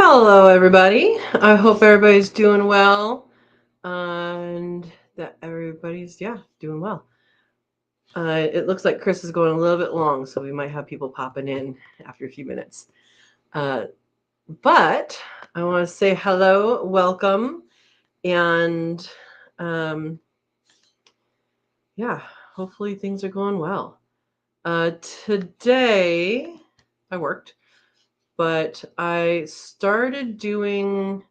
Hello, everybody. I hope everybody's doing well and that everybody's, doing well. It looks like Chris is going a little bit long, so we might have people popping in after a few minutes. But I want to say hello, welcome, and hopefully things are going well. Today, I worked, but I started doing.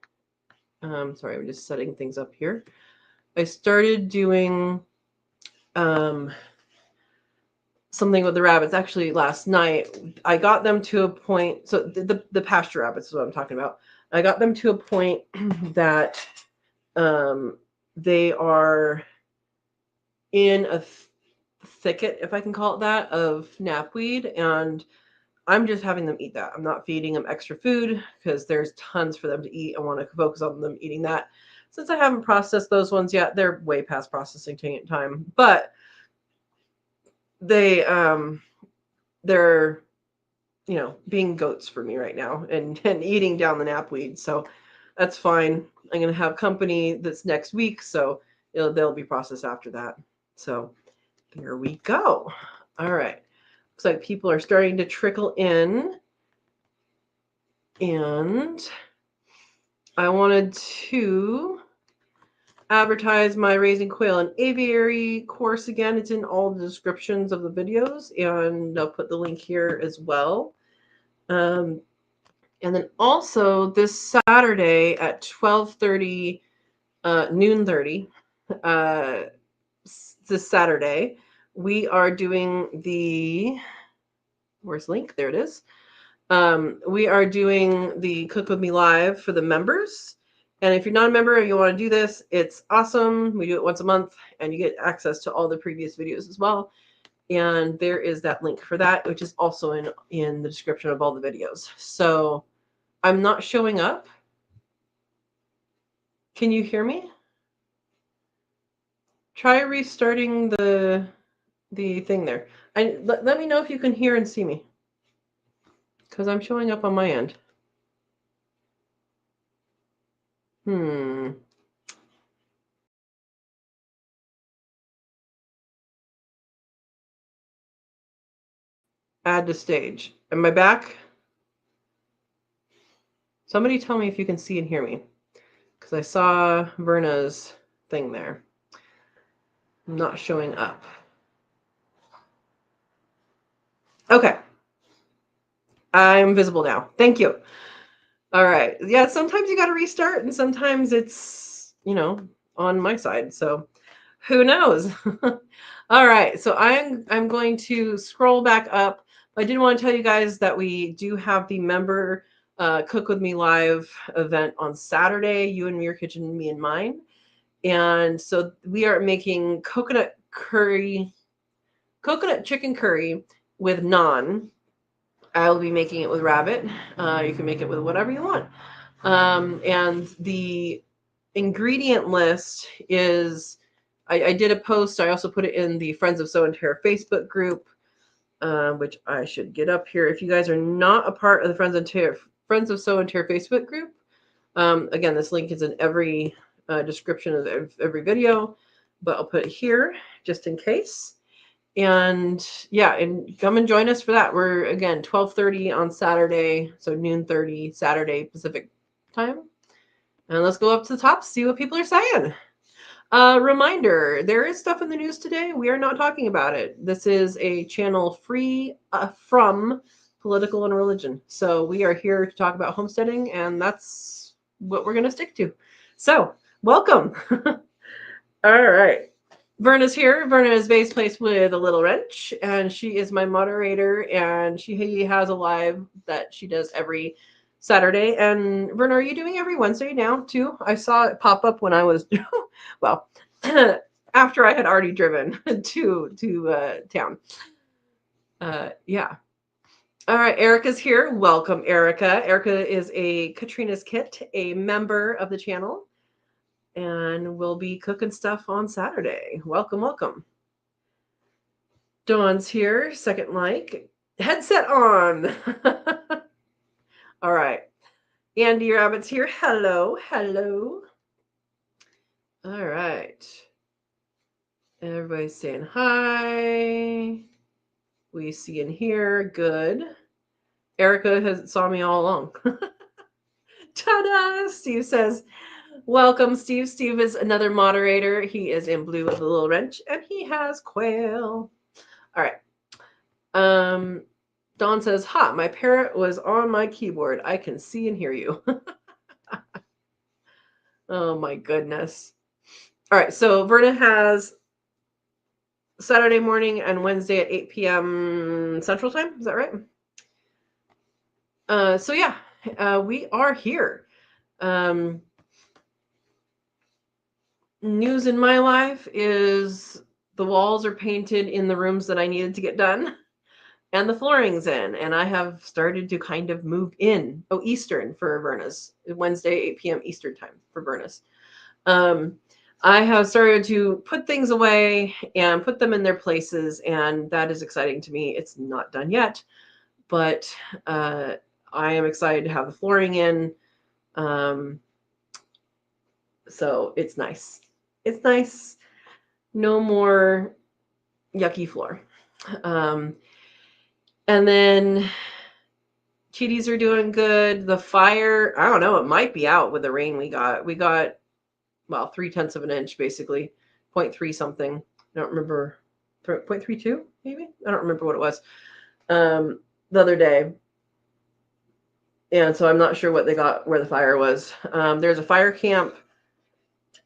Sorry, I'm just setting things up here. I started doing something with the rabbits actually last night. I got them to a point. So the pasture rabbits is what I'm talking about. I got them to a point that they are in a thicket, if I can call it that, of knapweed, and I'm just having them eat that. I'm not feeding them extra food because there's tons for them to eat. I want to focus on them eating that. Since I haven't processed those ones yet, they're way past processing time. But they're being goats for me right now and eating down the knapweed. So that's fine. I'm gonna have company that's next week, so they'll be processed after that. So there we go. All right. Looks like people are starting to trickle in. And I wanted to advertise my Raising Quail and Aviary course again. It's in all the descriptions of the videos, and I'll put the link here as well. And then also this Saturday at 12:30, noon 30, this Saturday, we are doing where's the link? There it is. We are doing the Cook With Me Live for the members. And if you're not a member and you want to do this, it's awesome. We do it once a month and you get access to all the previous videos as well. And there is that link for that, which is also in the description of all the videos. So I'm not showing up. Can you hear me? Try restarting the thing there. Let me know if you can hear and see me, because I'm showing up on my end. Add to stage. Am I back? Somebody tell me if you can see and hear me, because I saw Verna's thing there. I'm not showing up. Okay. I'm visible now. Thank you. All right. Yeah, sometimes you got to restart, and sometimes it's, on my side. So who knows? All right. So I'm going to scroll back up. I did want to tell you guys that we do have the member Cook With Me Live event on Saturday, you and me, your kitchen, me and mine. And so we are making coconut chicken curry with naan. I'll be making it with rabbit. You can make it with whatever you want. And the ingredient list is, I did a post. I also put it in the Friends of Sow and Tare Facebook group, which I should get up here. If you guys are not a part of the Friends of Sow and Tare Facebook group, again, this link is in every description of every video, but I'll put it here just in case. And and come and join us for that. We're again 12:30 on Saturday, so noon 30 Saturday Pacific time. And let's go up to the top, see what people are saying. Reminder, there is stuff in the news today. We are not talking about it. This is a channel free from political and religion. So we are here to talk about homesteading, and that's what we're going to stick to. So welcome. All right. Verna's here. Verna is Vase Place with a Little Wrench, and she is my moderator, and she has a live that she does every Saturday. And Verna, are you doing every Wednesday now too? I saw it pop up when I was, well, after I had already driven to town. Yeah. All right, Erica's here. Welcome, Erica. Erica is a Katrina's Kit, a member of the channel, and we'll be cooking stuff on Saturday. Welcome. Dawn's here. Second like. Headset on. All right. Andy Rabbit's here. Hello, hello. All right. Everybody's saying hi. We see and hear. Good. Erica saw me all along. Ta-da! Steve says, welcome, Steve. Steve is another moderator. He is in blue with a little wrench, and he has quail. All right. Dawn says, ha, my parrot was on my keyboard. I can see and hear you. Oh, my goodness. All right. So Verna has Saturday morning and Wednesday at 8 p.m. Central Time. Is that right? So yeah, we are here. News in my life is the walls are painted in the rooms that I needed to get done, and the flooring's in, and I have started to kind of move in. Oh, Eastern for Verna's. Wednesday, 8 p.m. Eastern time for Verna's. I have started to put things away and put them in their places, and that is exciting to me. It's not done yet, but I am excited to have the flooring in. So it's nice. It's nice. No more yucky floor. And then kitties are doing good. The fire, I don't know, it might be out with the rain we got. We got, well, 0.3 of an inch, basically, 0.3 something. I don't remember, 0.32 maybe? I don't remember what it was the other day. And so I'm not sure what they got where the fire was. There's a fire camp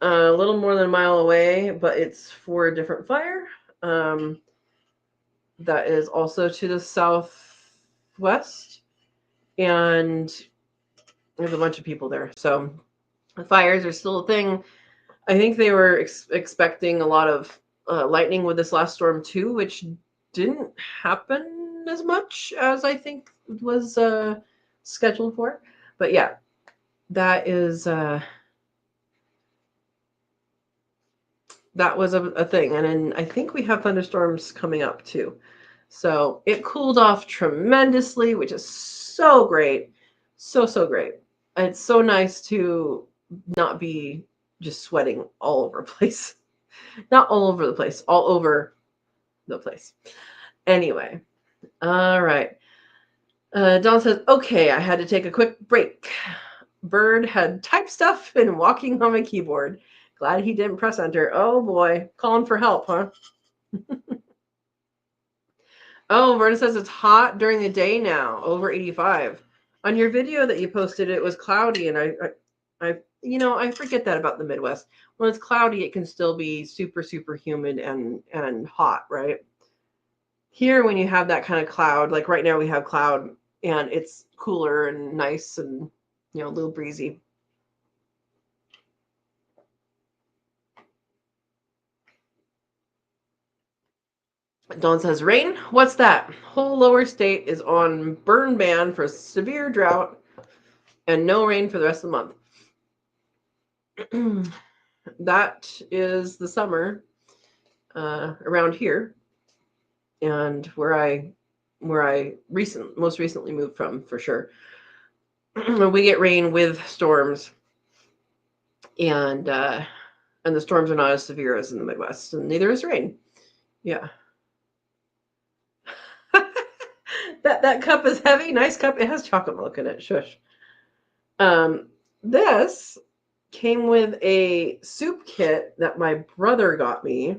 a little more than a mile away, but it's for a different fire. That is also to the southwest. And there's a bunch of people there. So the fires are still a thing. I think they were expecting a lot of lightning with this last storm too, which didn't happen as much as I think was scheduled for. But yeah, that is that was a thing. And then I think we have thunderstorms coming up too. So it cooled off tremendously, which is so great. So great. It's so nice to not be just sweating all over the place. Not all over the place, all over the place. Anyway, all right. Don says, okay, I had to take a quick break. Bird had typed stuff and walking on my keyboard. Glad he didn't press enter. Oh boy, calling for help, huh? Oh, Verna says it's hot during the day now, over 85. On your video that you posted, it was cloudy, and I forget that about the Midwest. When it's cloudy, it can still be super, super humid and hot, right? Here, when you have that kind of cloud, like right now we have cloud, and it's cooler and nice and, a little breezy. Dawn says, rain? What's that? Whole lower state is on burn ban for severe drought and no rain for the rest of the month. That is the summer around here, and where I most recently moved from, for sure. We get rain with storms, and the storms are not as severe as in the Midwest, and neither is rain. Yeah. that cup is heavy. Nice cup. It has chocolate milk in it. Shush. This came with a soup kit that my brother got me,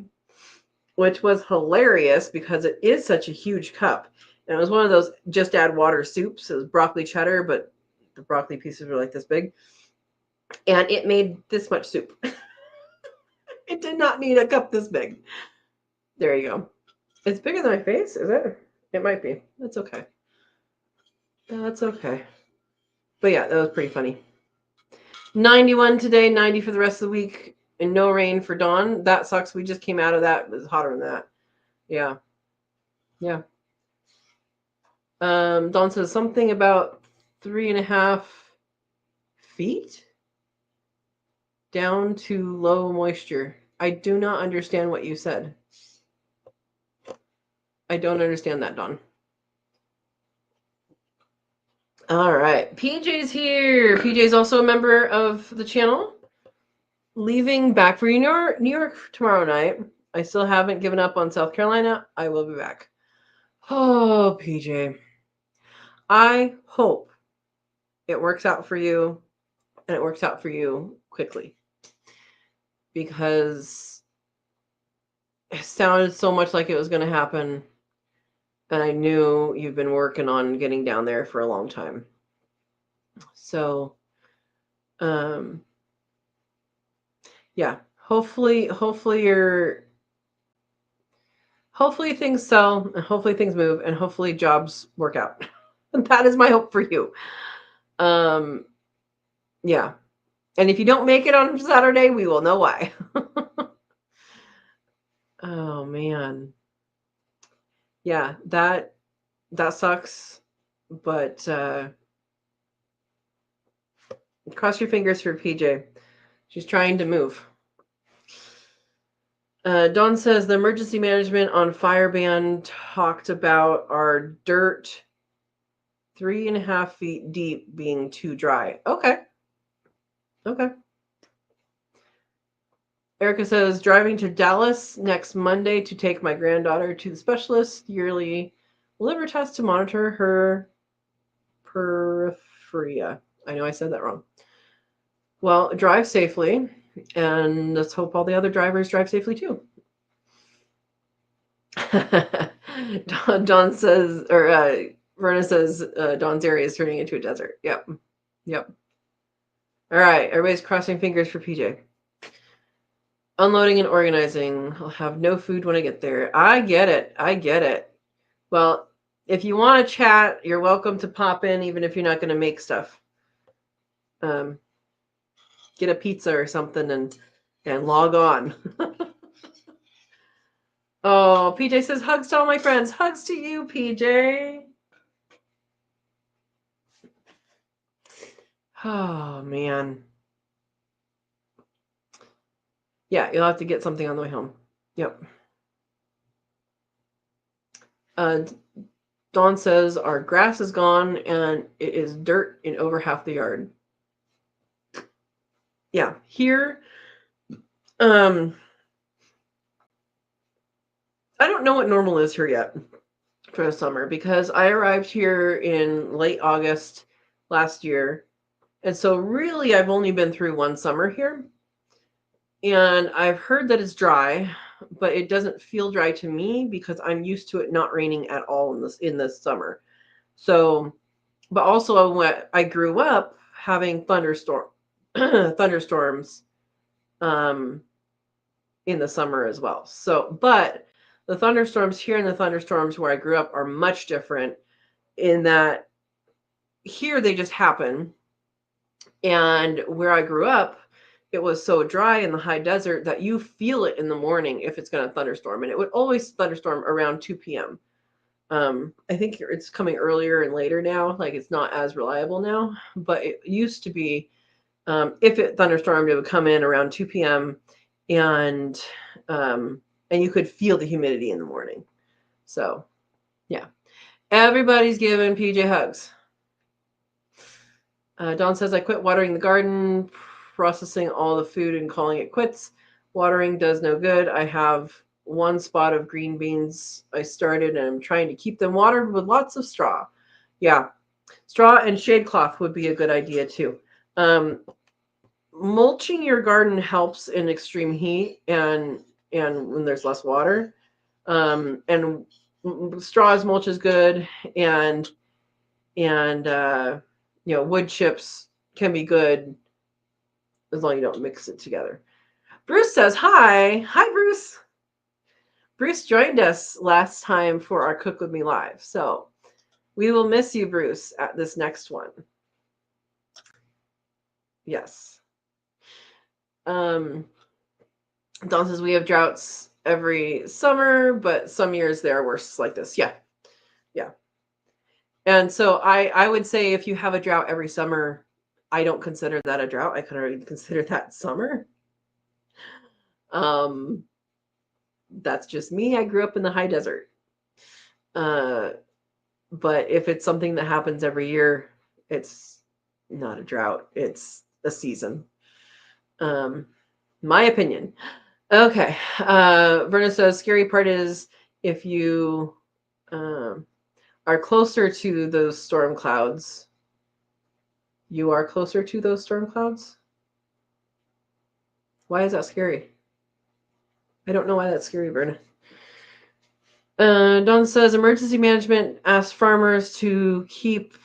which was hilarious because it is such a huge cup. And it was one of those just add water soups. It was broccoli cheddar, but the broccoli pieces were like this big. And it made this much soup. It did not need a cup this big. There you go. It's bigger than my face, is it? It might be. That's okay. That's okay. But yeah, that was pretty funny. 91 today, 90 for the rest of the week, and no rain for Dawn. That sucks. We just came out of that. It was hotter than that. Yeah. Yeah. Dawn says something about 3.5 feet down to low moisture. I do not understand what you said. I don't understand that, Dawn. All right. PJ's here. PJ's also a member of the channel. Leaving back for New York tomorrow night. I still haven't given up on South Carolina. I will be back. Oh, PJ. I hope it works out for you and it works out for you quickly. Because it sounded so much like it was going to happen. And I knew you've been working on getting down there for a long time. So, yeah, hopefully things sell and hopefully things move and hopefully jobs work out. That is my hope for you. Yeah. And if you don't make it on Saturday, we will know why. Oh man. Yeah, that sucks. But cross your fingers for PJ. She's trying to move. Dawn says the emergency management on fire ban talked about our dirt 3.5 feet deep being too dry. Okay. Erica says driving to Dallas next Monday to take my granddaughter to the specialist yearly liver test to monitor her porphyria. I know I said that wrong. Well, drive safely, and let's hope all the other drivers drive safely too. Dawn says, or Verna says, Dawn's area is turning into a desert. Yep. All right, everybody's crossing fingers for PJ. Unloading and organizing. I'll have no food when I get there. I get it. Well, if you want to chat, you're welcome to pop in, even if you're not going to make stuff. Get a pizza or something and log on. Oh, PJ says hugs to all my friends. Hugs to you, PJ. Oh, man. Yeah, you'll have to get something on the way home. Yep. Dawn says our grass is gone and it is dirt in over half the yard. Yeah, here, I don't know what normal is here yet for the summer because I arrived here in late August last year. And so really I've only been through one summer here. And I've heard that it's dry, but it doesn't feel dry to me because I'm used to it not raining at all in this summer. So, but also when I grew up having thunderstorms in the summer as well. So, but the thunderstorms here and the thunderstorms where I grew up are much different in that here they just happen. And where I grew up, it was so dry in the high desert that you feel it in the morning if it's going to thunderstorm. And it would always thunderstorm around 2 p.m. I think it's coming earlier and later now. Like it's not as reliable now, but it used to be if it thunderstormed, it would come in around 2 p.m. and you could feel the humidity in the morning. So, yeah, everybody's giving PJ hugs. Dawn says, I quit watering the garden, processing all the food and calling it quits. Watering does no good. I have one spot of green beans I started and I'm trying to keep them watered with lots of straw. Yeah, straw and shade cloth would be a good idea too. Mulching your garden helps in extreme heat and when there's less water. And straw as mulch is good and wood chips can be good as long as you don't mix it together. Bruce says, hi, Bruce. Bruce joined us last time for our Cook With Me Live. So we will miss you, Bruce, at this next one. Yes. Dawn says we have droughts every summer, but some years they're worse like this. Yeah. And so I would say if you have a drought every summer, I don't consider that a drought. I kind of consider that summer. That's just me. I grew up in the high desert. But if it's something that happens every year, It's not a drought. It's a season. My opinion. Okay. Verna says, scary part is if you are closer to those storm clouds. You are closer to those storm clouds? Why is that scary? I don't know why that's scary, Verna. Don says, emergency management asked farmers to keep,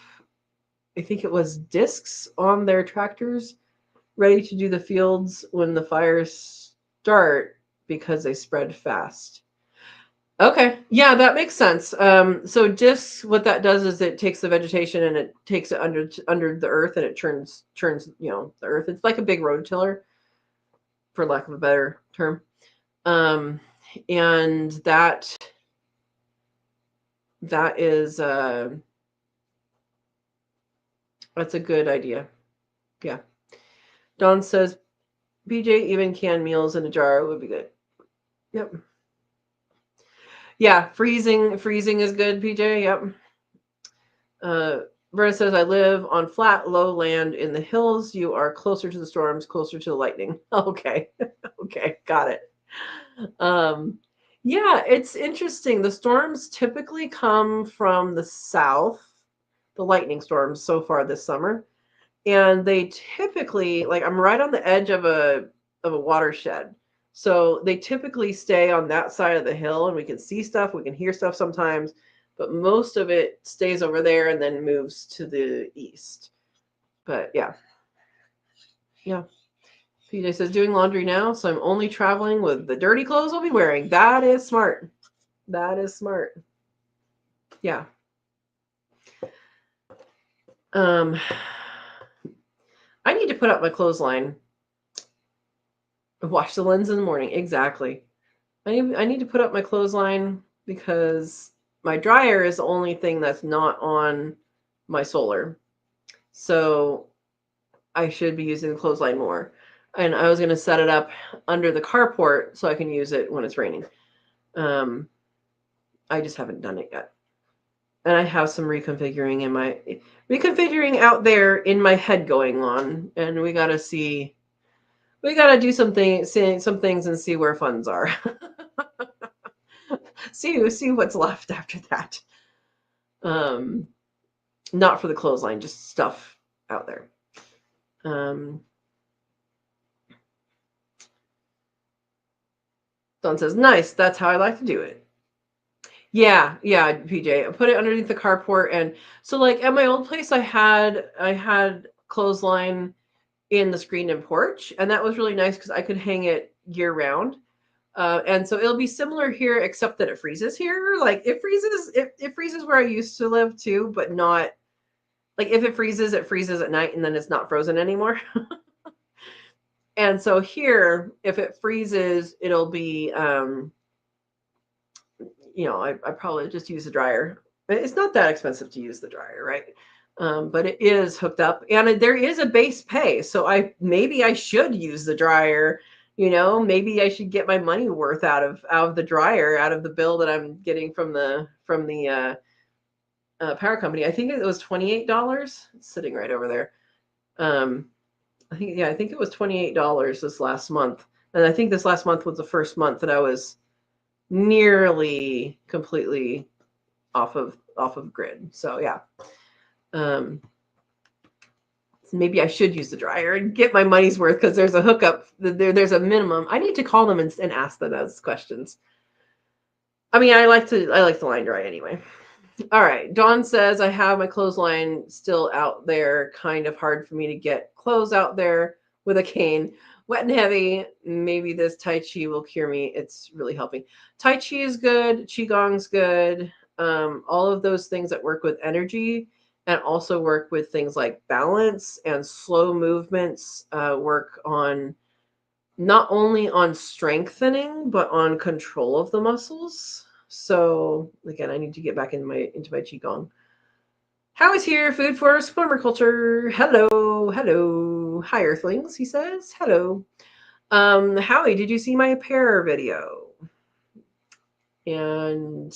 I think it was discs on their tractors ready to do the fields when the fires start because they spread fast. Okay, yeah, that makes sense. So discs, what that does is it takes the vegetation and it takes it under the earth and it churns the earth. It's like a big rototiller, for lack of a better term. And that is that's a good idea. Yeah. Don says, BJ, even canned meals in a jar would be good. Yep. Yeah, freezing is good, PJ. Yep. Verna says, I live on flat, low land in the hills. You are closer to the storms, closer to the lightning. Okay. Okay, got it. Yeah, it's interesting. The storms typically come from the south, the lightning storms so far this summer. And they typically, like, I'm right on the edge of a watershed. So they typically stay on that side of the hill and we can see stuff, we can hear stuff sometimes, but most of it stays over there and then moves to the east. But yeah. Yeah. PJ says, doing laundry now, so I'm only traveling with the dirty clothes I'll be wearing. That is smart. That is smart. Yeah. I need to put up my clothesline. Wash the lens in the morning. Exactly. I need to put up my clothesline because my dryer is the only thing that's not on my solar. So I should be using the clothesline more. And I was going to set it up under the carport so I can use it when it's raining. I just haven't done it yet. And I have some reconfiguring out there in my head going on. And we got to do some things and see where funds are. see what's left after that. Not for the clothesline, just stuff out there. Don says, nice, that's how I like to do it. Yeah, PJ. I put it underneath the carport. And so, like, at my old place, I had clothesline in the screen and porch, and that was really nice because I could hang it year round. And so it'll be similar here, except that it freezes here. Like, it freezes where I used to live too, but not like if it freezes at night and then it's not frozen anymore. And so here, if it freezes, it'll be I probably just use the dryer. It's not that expensive to use the dryer, right? But it is hooked up, and there is a base pay. So maybe I should use the dryer. Maybe I should get my money worth out of the dryer, out of the bill that I'm getting from the power company. I think it was $28. It's sitting right over there. I think it was $28 this last month, and I think this last month was the first month that I was nearly completely off of grid. So yeah. Maybe I should use the dryer and get my money's worth because there's a hookup. There's a minimum. I need to call them and ask them those questions. I mean, I like to line dry anyway. All right. Dawn says, I have my clothesline still out there. Kind of hard for me to get clothes out there with a cane. Wet and heavy. Maybe this Tai Chi will cure me. It's really helping. Tai Chi is good. Qigong's good. All of those things that work with energy and also work with things like balance and slow movements work on not only on strengthening, but on control of the muscles. So again, I need to get back into my Qigong. How is here? Food for permaculture. Hello. Hi, Earthlings, he says. Hello. Howie, did you see my pear video? And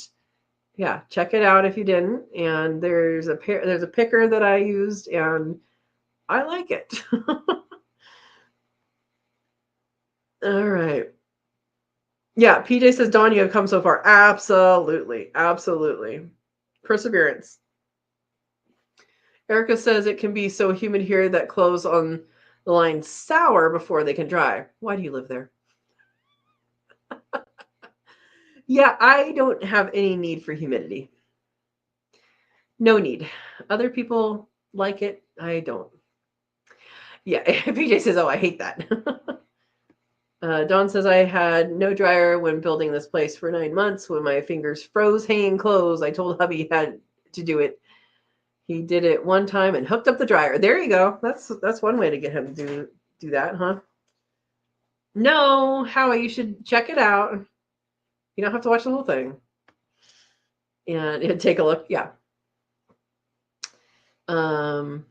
Yeah, check it out if you didn't. And there's a picker that I used, and I like it. All right. Yeah, PJ says, Dawn, you have come so far. Absolutely. Absolutely. Perseverance. Erica says it can be so humid here that clothes on the line sour before they can dry. Why do you live there? Yeah, I don't have any need for humidity. No need. Other people like it. I don't. Yeah, PJ says, oh, I hate that. Dawn says, I had no dryer when building this place for 9 months. When my fingers froze hanging clothes, I told hubby he had to do it. He did it one time and hooked up the dryer. There you go. That's one way to get him to do that, huh? No, Howie, you should check it out. You don't have to watch the whole thing. And take a look. Yeah. Dawn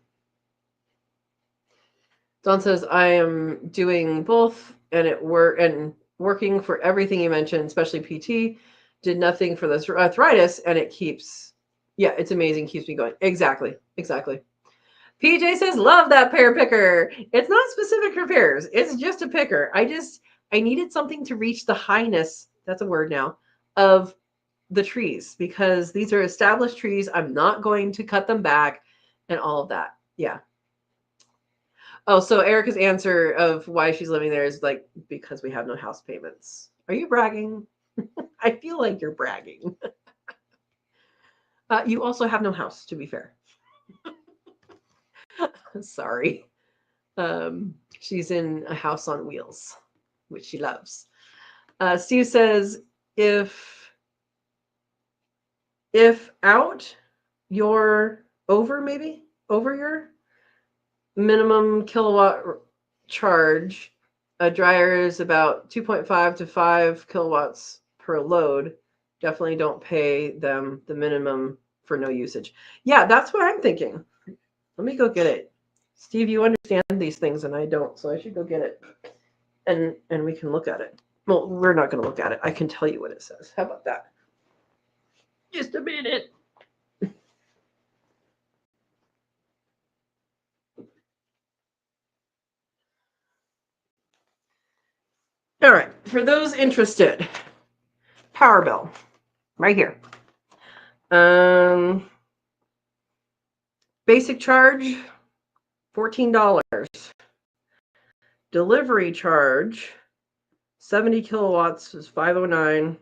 says, I am doing both and working for everything you mentioned, especially PT. Did nothing for this arthritis, and it keeps, yeah, it's amazing. Keeps me going. Exactly. PJ says, love that pear picker. It's not specific for pears. It's just a picker. I needed something to reach the highness, that's a word now, of the trees, because these are established trees. I'm not going to cut them back and all of that. Yeah. Oh, so Erica's answer of why she's living there is like, because we have no house payments. Are you bragging? I feel like you're bragging. You also have no house, to be fair. Sorry. She's in a house on wheels, which she loves. Steve says, if out your over your minimum kilowatt charge, a dryer is about 2.5 to 5 kilowatts per load. Definitely don't pay them the minimum for no usage. Yeah, that's what I'm thinking. Let me go get it. Steve, you understand these things and I don't, so I should go get it. And we can look at it. Well, we're not going to look at it. I can tell you what it says. How about that? Just a minute. All right. For those interested, power bill right here. Basic charge, $14. Delivery charge, 70 kilowatts is $509.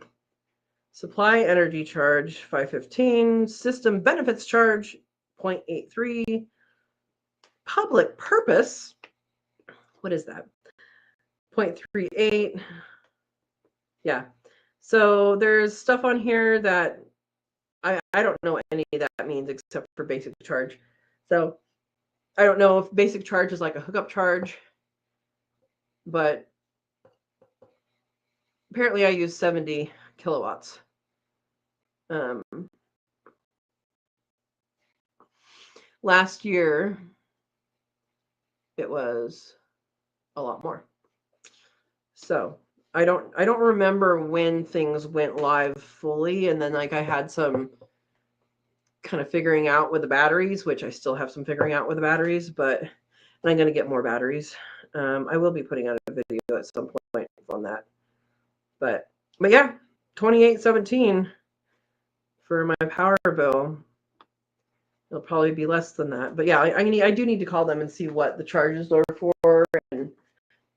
Supply energy charge, $515. System benefits charge, $0.83. Public purpose, what is that? $0.38. Yeah. So there's stuff on here that I don't know any of that means except for basic charge. So I don't know if basic charge is like a hookup charge, but apparently I use 70 kilowatts. Last year, it was a lot more. So I don't remember when things went live fully, and then like I had some kind of figuring out with the batteries, which I still have some figuring out with the batteries, but I'm going to get more batteries. I will be putting out a video at some point on that. But yeah, 28.17 for my power bill. It'll probably be less than that. But yeah, I do need to call them and see what the charges are for, and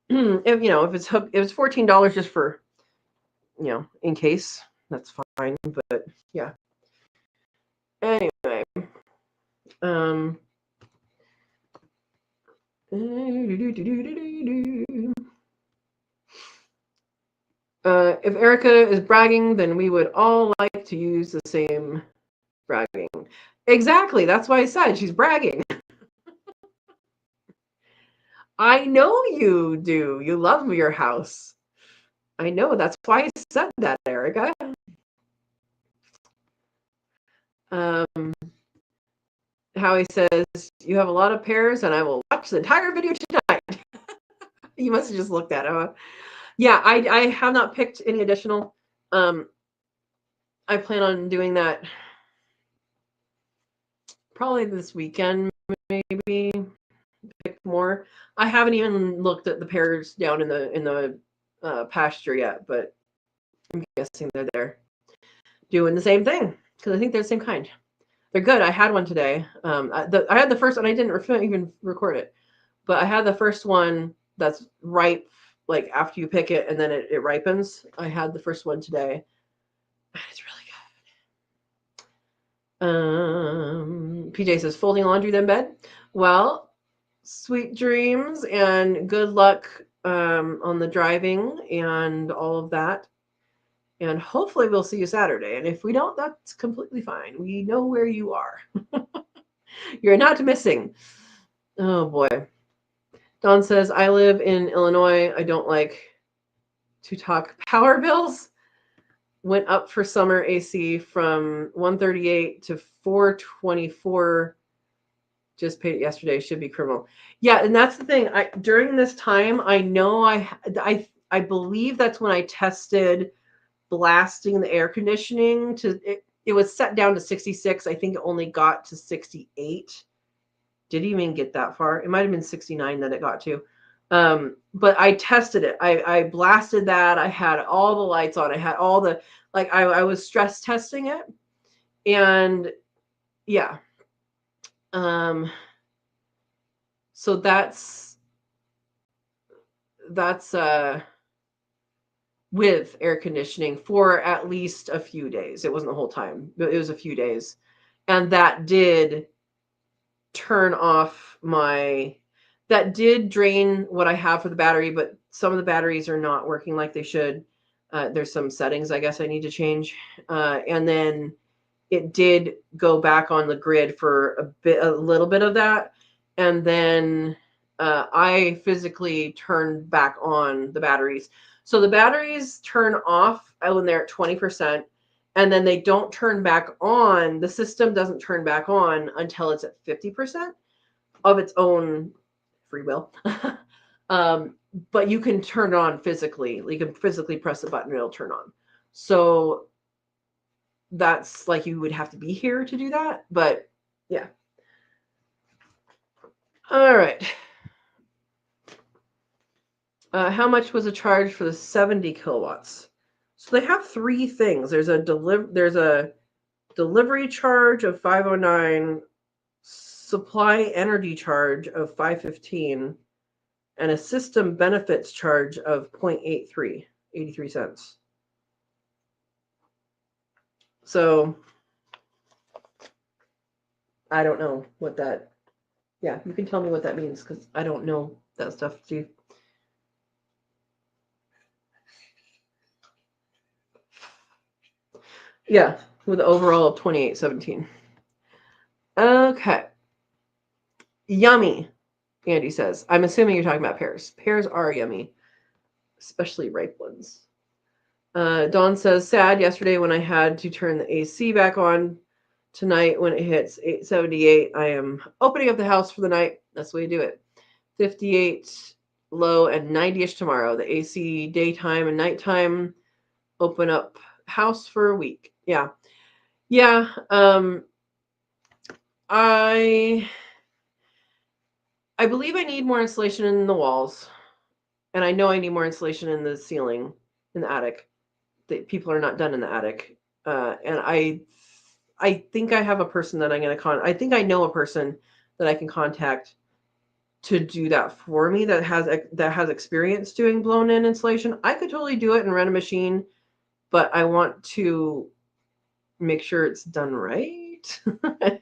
if it's $14 just for in case, that's fine. But yeah. Anyway, if Erica is bragging, then we would all like to use the same bragging. Exactly. That's why I said she's bragging. I know you do. You love your house. I know. That's why I said that, Erica. Howie says, you have a lot of pears, and I will watch the entire video tonight. You must have just looked at it, huh? Yeah, I have not picked any additional. I plan on doing that probably this weekend, maybe pick more. I haven't even looked at the pears down in the pasture yet, but I'm guessing they're there doing the same thing because I think they're the same kind. They're good. I had one today. I had the first one. I didn't even record it, but I had the first one that's ripe, like after you pick it and then it ripens. I had the first one today. It's really good. PJ says folding laundry then bed. Well, sweet dreams and good luck on the driving and all of that. And hopefully we'll see you Saturday. And if we don't, that's completely fine. We know where you are. You're not missing. Oh boy. Dawn says, I live in Illinois. I don't like to talk power bills. Went up for summer AC from 138 to 424. Just paid it yesterday. Should be criminal. Yeah, and that's the thing. During this time, I know I believe that's when I tested blasting the air conditioning to it was set down to 66. I think it only got to 68. Did it even get that far? It might have been 69 that it got to. But I tested it. I blasted that. I had all the lights on. I had all the I was stress testing it. And yeah. So that's with air conditioning for at least a few days. It wasn't the whole time, but it was a few days. And that did turn off that did drain what I have for the battery, but some of the batteries are not working like they should. There's some settings I guess I need to change. And then it did go back on the grid for a little bit of that. And then I physically turned back on the batteries. So the batteries turn off when they're at 20%, and then they don't turn back on. The system doesn't turn back on until it's at 50% of its own free will. But you can turn it on physically. You can physically press the button and it'll turn on. So that's like you would have to be here to do that. But yeah. All right. How much was a charge for the 70 kilowatts? So they have three things. There's a delivery charge of 509, supply energy charge of 515, and a system benefits charge of 0.83, 83 cents. So I don't know what that, yeah, you can tell me what that means because I don't know that stuff too. Yeah, with the overall of 28.17. Okay. Yummy, Andy says. I'm assuming you're talking about pears. Pears are yummy, especially ripe ones. Dawn says, sad yesterday when I had to turn the AC back on. Tonight when it hits 878, I am opening up the house for the night. That's the way you do it. 58 low and 90-ish tomorrow. The AC daytime and nighttime. Open up house for a week. Yeah. Yeah. I believe I need more insulation in the walls. And I know I need more insulation in the ceiling, in the attic. People are not done in the attic. And I think I have a person that I'm going to I think I know a person that I can contact to do that for me that has experience doing blown in insulation. I could totally do it and rent a machine, but I want to make sure it's done right.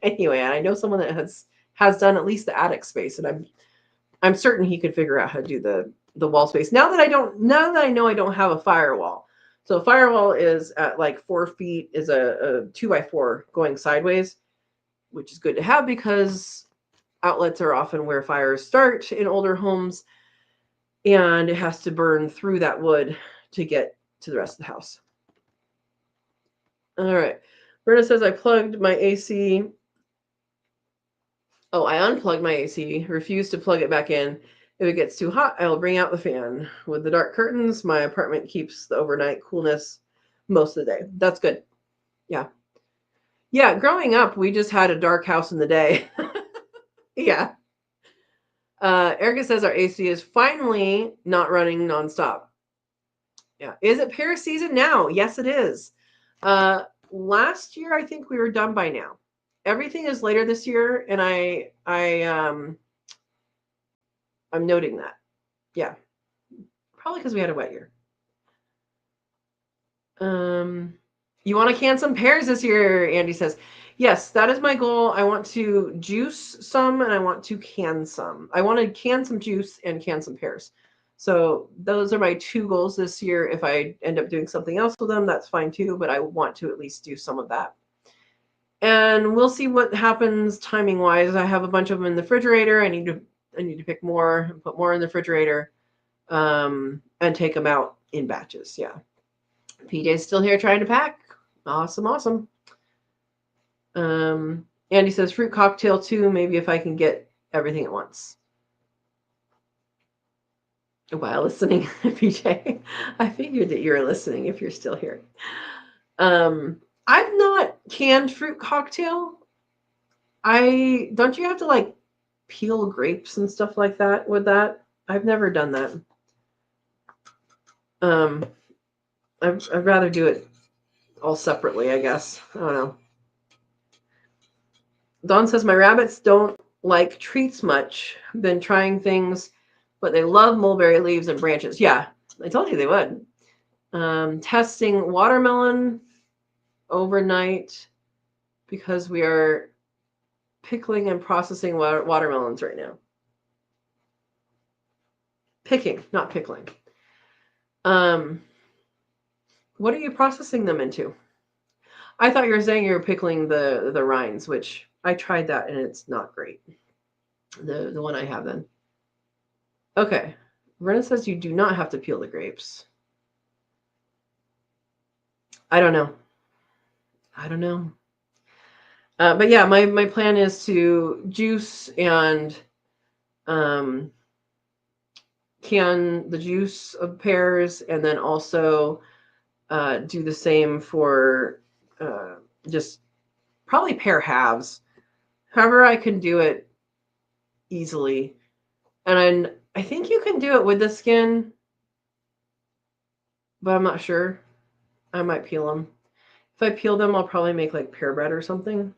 Anyway, I know someone that has done at least the attic space, and I'm certain he could figure out how to do the wall space. Now that I know I don't have a firewall. So a firewall is at like 4 feet, is a 2x4 going sideways, which is good to have because outlets are often where fires start in older homes, and it has to burn through that wood to get to the rest of the house. All right. Brenda says, I plugged my AC. Oh, I unplugged my AC, refused to plug it back in. If it gets too hot, I'll bring out the fan. With the dark curtains, my apartment keeps the overnight coolness most of the day. That's good. Yeah. Yeah, growing up, we just had a dark house in the day. Yeah. Erica says our AC is finally not running nonstop. Yeah. Is it pear season now? Yes, it is. Last year, I think we were done by now. Everything is later this year, and I'm noting that. Yeah. Probably because we had a wet year. You want to can some pears this year, Andy says. Yes, that is my goal. I want to juice some and I want to can some. I want to can some juice and can some pears. So those are my two goals this year. If I end up doing something else with them, that's fine too, but I want to at least do some of that. And we'll see what happens timing wise. I have a bunch of them in the refrigerator. I need to pick more and put more in the refrigerator, and take them out in batches. Yeah. PJ's still here trying to pack. Awesome. Andy says fruit cocktail too. Maybe if I can get everything at once. While listening, PJ, I figured that you're listening if you're still here. I've not canned fruit cocktail. Don't you have to like peel grapes and stuff like that with that? I've never done that. I'd rather do it all separately, I guess. I don't know. Dawn says my rabbits don't like treats much. Been trying things, but they love mulberry leaves and branches. Yeah, I told you they would. Testing watermelon overnight because we are pickling and processing watermelons right now. Picking, not pickling. What are you processing them into? I thought you were saying you were pickling the rinds, which I tried that and it's not great. The one I have then. Okay. Brenna says you do not have to peel the grapes. I don't know. But yeah, my plan is to juice and can the juice of pears, and then also do the same for just probably pear halves. However I can do it easily. And I think you can do it with the skin, but I'm not sure. I might peel them. If I peel them, I'll probably make like pear bread or something,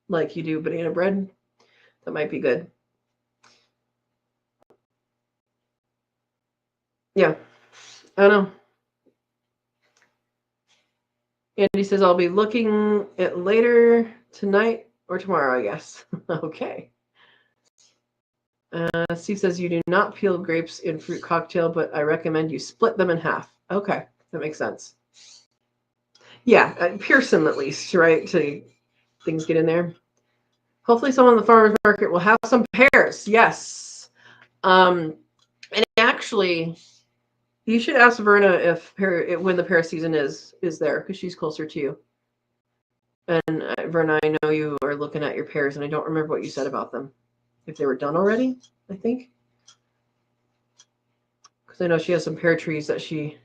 like you do banana bread. That might be good. Yeah, I don't know. Andy says I'll be looking at later tonight or tomorrow, I guess. Okay. Steve says you do not peel grapes in fruit cocktail, but I recommend you split them in half. Okay, that makes sense. Yeah, pierce them at least, right? So things get in there. Hopefully someone in the farmer's market will have some pears. Yes. And actually, you should ask Verna if when the pear season is there, because she's closer to you. And Verna, I know you are looking at your pears, and I don't remember what you said about them. If they were done already, I think. Because I know she has some pear trees that she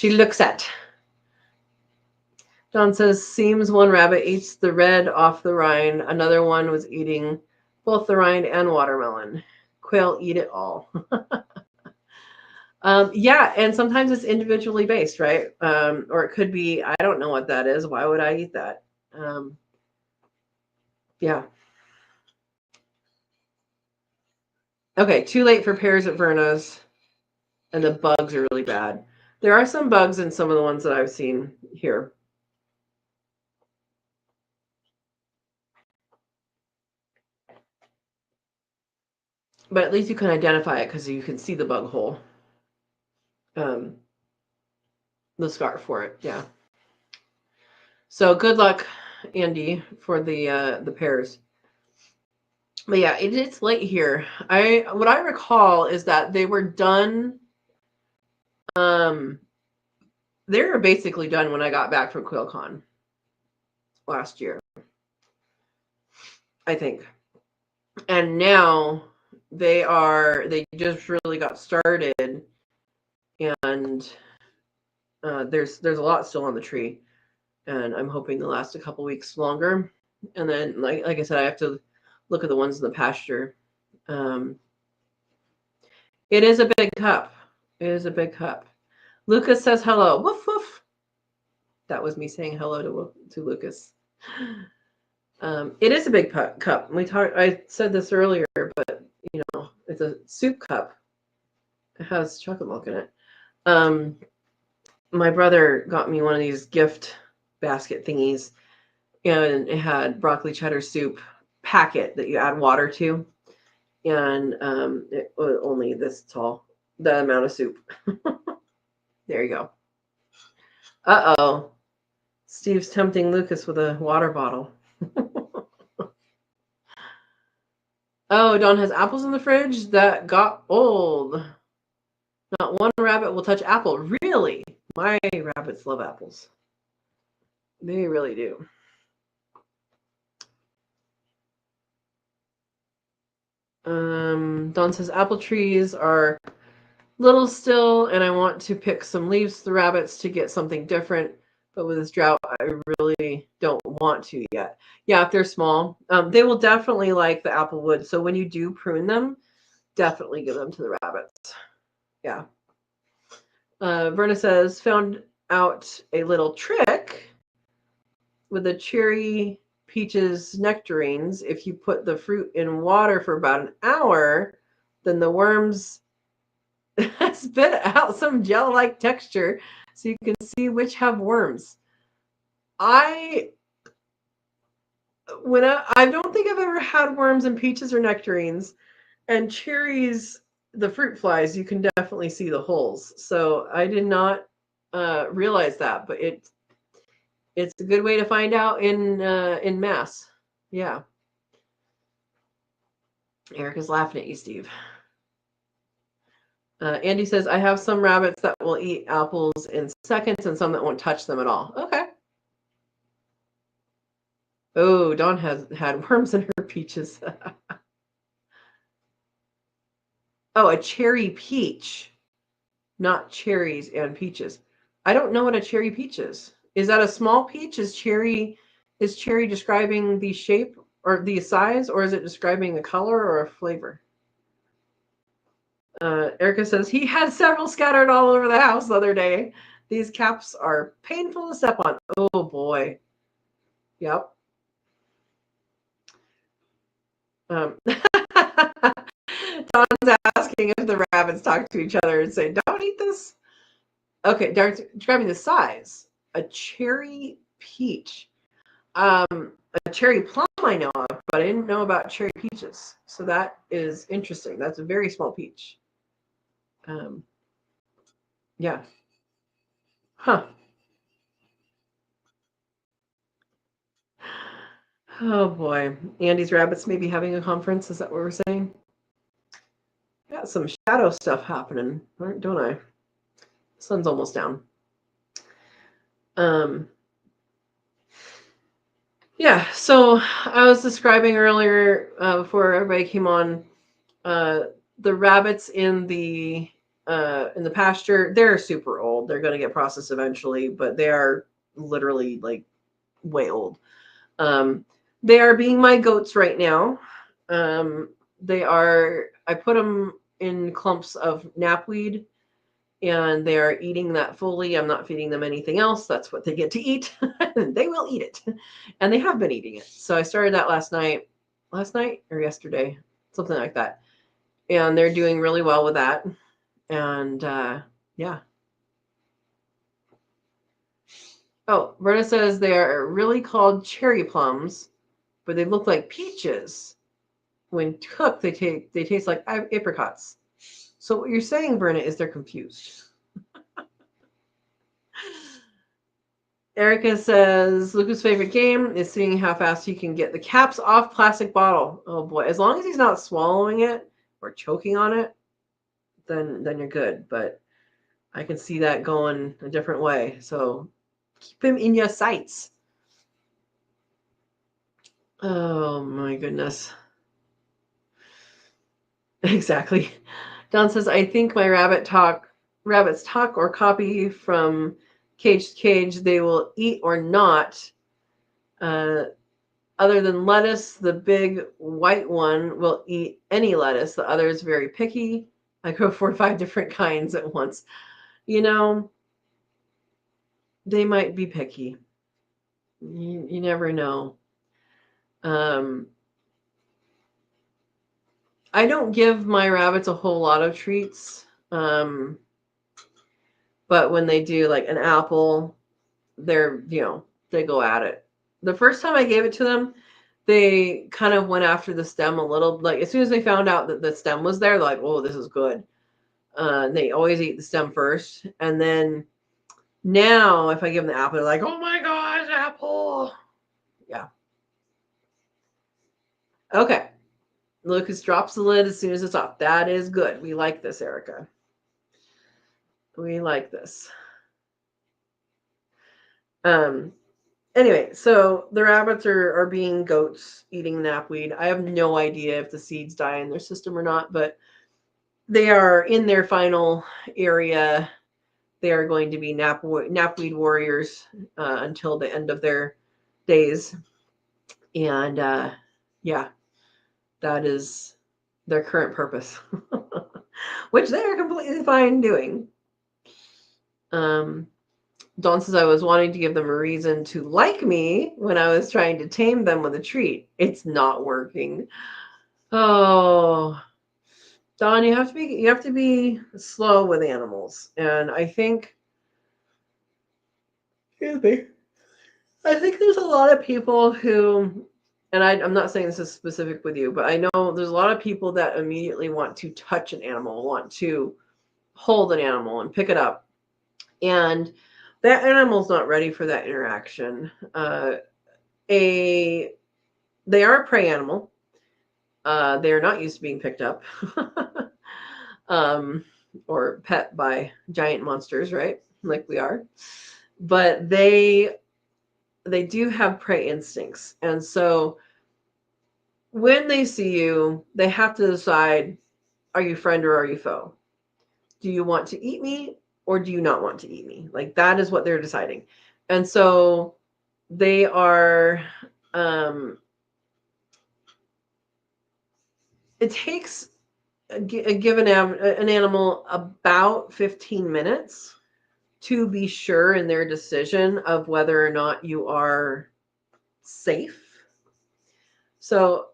looks at. John says, seems one rabbit eats the red off the rind. Another one was eating both the rind and watermelon. Quail eat it all. Yeah, and sometimes it's individually based, right? Or it could be, I don't know what that is. Why would I eat that? Yeah. Okay, too late for pears at Verna's. And the bugs are really bad. There are some bugs in some of the ones that I've seen here. But at least you can identify it because you can see the bug hole. The scar for it, yeah. So good luck, Andy, for the pears. But yeah, it's late here. What I recall is that they were done. They were basically done when I got back from QuailCon last year, I think. And now they just really got started, and there's a lot still on the tree. and I'm hoping to last a couple weeks longer. And then, like I said, I have to look at the ones in the pasture. It is a big cup. It is a big cup. Lucas says hello. Woof woof. That was me saying hello to Lucas. It is a big cup. I said this earlier, but it's a soup cup. It has chocolate milk in it. My brother got me one of these gift basket thingies, and it had broccoli cheddar soup packet that you add water to, and it was only this tall, the amount of soup. There you go. Uh-oh. Steve's tempting Lucas with a water bottle. Oh, Dawn has apples in the fridge that got old. Not one rabbit will touch apple. Really? My rabbits love apples. They really do. Dawn says apple trees are little still, and I want to pick some leaves for the rabbits to get something different. But with this drought, I really don't want to yet. Yeah, if they're small, they will definitely like the apple wood. So when you do prune them, definitely give them to the rabbits. Yeah. Verna says, found out a little trick with the cherry peaches nectarines. If you put the fruit in water for about an hour, then the worms spit out some gel-like texture so you can see which have worms. I don't think I've ever had worms in peaches or nectarines, and cherries, the fruit flies, you can definitely see the holes. So I did not realize that, but it's a good way to find out in mass. Yeah. Erica's laughing at you, Steve. Andy says, I have some rabbits that will eat apples in seconds and some that won't touch them at all. Okay. Oh, Dawn has had worms in her peaches. Oh, a cherry peach, not cherries and peaches. I don't know what a cherry peach is. Is that a small peach? Is cherry describing the shape or the size, or is it describing a color or a flavor? Erica says he had several scattered all over the house the other day. These caps are painful to step on. Oh boy. Yep. Don's asking if the rabbits talk to each other and say, "Don't eat this." Okay, describing the size. A cherry peach. A cherry plum I know of, but I didn't know about cherry peaches. So that is interesting. That's a very small peach. Yeah. Huh. Oh boy. Andy's rabbits may be having a conference. Is that what we're saying? Got some shadow stuff happening, don't I? The sun's almost down. Yeah, so I was describing earlier before everybody came on, the rabbits in the pasture. They're super old. They're going to get processed eventually, but they are literally like way old. They are being my goats right now. They are. I put them in clumps of knapweed, and they are eating that fully. I'm not feeding them anything else. That's what they get to eat. They will eat it, and they have been eating it. So I started that last night or yesterday, something like that, and they're doing really well with that. And yeah. Oh, Berta says they are really called cherry plums, but they look like peaches. When cooked, they taste like apricots. So what you're saying, Berna, is they're confused. Erica says Luca's favorite game is seeing how fast he can get the caps off plastic bottle. Oh boy, as long as he's not swallowing it or choking on it, then you're good. But I can see that going a different way. So keep him in your sights. Oh my goodness. Exactly. Don says, I think my rabbits talk or copy from cage to cage, they will eat or not. Other than lettuce, the big white one will eat any lettuce. The other is very picky. I grow 4 or 5 different kinds at once. You know, they might be picky. You never know. I don't give my rabbits a whole lot of treats. But when they do like an apple, they're, they go at it. The first time I gave it to them, they kind of went after the stem a little. Like as soon as they found out that the stem was there, they're like, oh, this is good. They always eat the stem first. And then now if I give them the apple, they're like, oh my gosh, apple. Yeah. Okay. Lucas drops the lid as soon as it's off. That is good. We like this, Erica. We like this. Anyway, so the rabbits are being goats, eating knapweed. I have no idea if the seeds die in their system or not, but they are in their final area. They are going to be knapweed warriors until the end of their days. And yeah, that is their current purpose, which they are completely fine doing. Dawn says, I was wanting to give them a reason to like me when I was trying to tame them with a treat. It's not working. Oh, Dawn, you have to be slow with animals. And I think, excuse me, I think there's a lot of people who, and I'm not saying this is specific with you, but I know there's a lot of people that immediately want to touch an animal, want to hold an animal and pick it up. And that animal's not ready for that interaction. They are a prey animal. They are not used to being picked up or pet by giant monsters, right? Like we are. But they do have prey instincts. And so when they see you, they have to decide, are you friend or are you foe? Do you want to eat me or do you not want to eat me? Like that is what they're deciding. And so they are, it takes a given an animal about 15 minutes to be sure in their decision of whether or not you are safe. So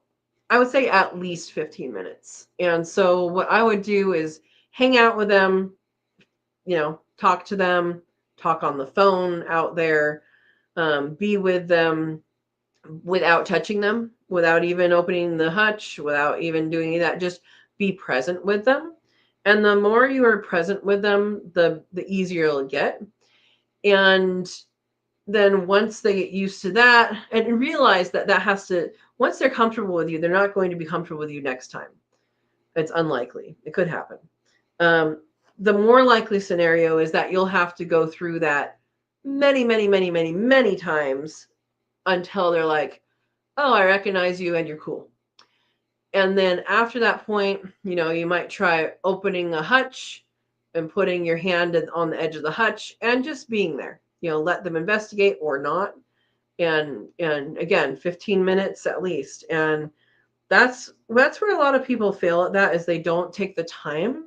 I would say at least 15 minutes. And so what I would do is hang out with them, talk to them, talk on the phone out there, be with them without touching them, without even opening the hutch, without even doing any of that. Just be present with them. And the more you are present with them, the easier it'll get. And then once they get used to that and realize that has to, once they're comfortable with you, they're not going to be comfortable with you next time. It's unlikely. It could happen. The more likely scenario is that you'll have to go through that many, many, many, many, many times until they're like, oh, I recognize you and you're cool. And then after that point, you might try opening a hutch and putting your hand on the edge of the hutch and just being there. Let them investigate or not. And again, 15 minutes at least. And that's where a lot of people fail at that, is they don't take the time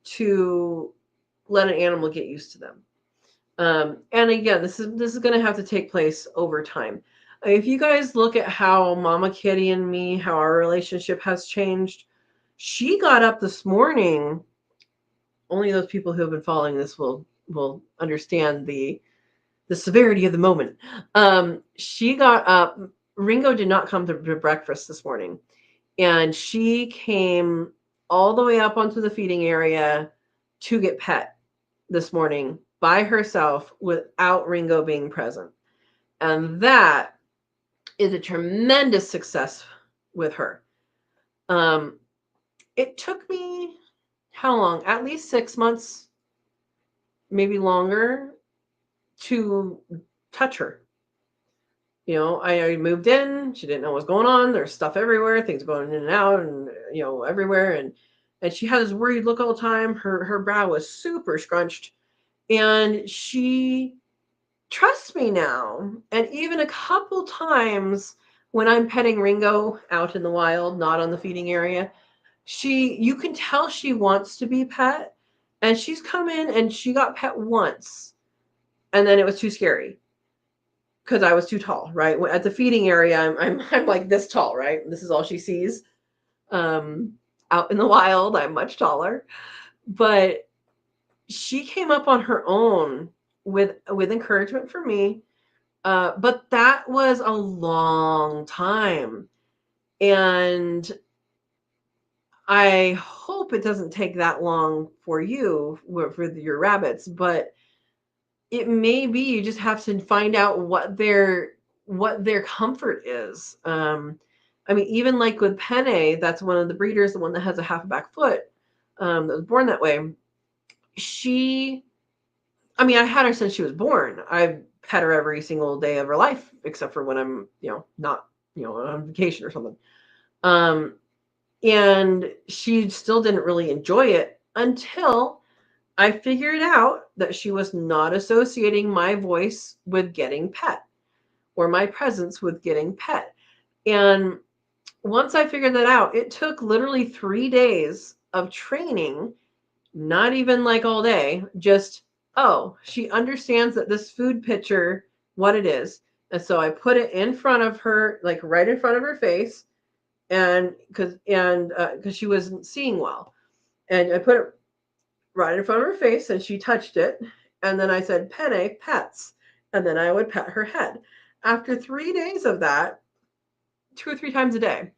to let an animal get used to them. And again, this is going to have to take place over time. If you guys look at how Mama Kitty and me, how our relationship has changed, she got up this morning. Only those people who have been following this will understand the severity of the moment. She got up. Ringo did not come to breakfast this morning, and she came all the way up onto the feeding area to get pet this morning by herself without Ringo being present. And that is a tremendous success with her. It took me how long? At least 6 months, maybe longer, to touch her. I moved in. She didn't know what was going on. There's stuff everywhere. Things going in and out and, everywhere. And she had this worried look all the time. Her brow was super scrunched. And she trusts me now. And even a couple times when I'm petting Ringo out in the wild, not on the feeding area, you can tell she wants to be pet. And she's come in and she got pet once. And then it was too scary because I was too tall, right? At the feeding area, I'm like this tall, right? This is all she sees. Out in the wild, I'm much taller. But she came up on her own with encouragement from me. But that was a long time. And I hope it doesn't take that long for you, for your rabbits, but it may be you just have to find out what their comfort is. I mean, even like with Penne, that's one of the breeders, the one that has a half a back foot, that was born that way. I mean, I had her since she was born. I've pet her every single day of her life, except for when I'm, not, on vacation or something. And she still didn't really enjoy it until I figured out that she was not associating my voice with getting pet or my presence with getting pet. And once I figured that out, it took literally 3 days of training, not even like all day, just, oh, she understands that this food pitcher, what it is. And so I put it in front of her, like right in front of her face, and because she wasn't seeing well. And I put it right in front of her face and she touched it. And then I said, Penne, pets. And then I would pet her head. After 3 days of that, 2 or 3 times a day,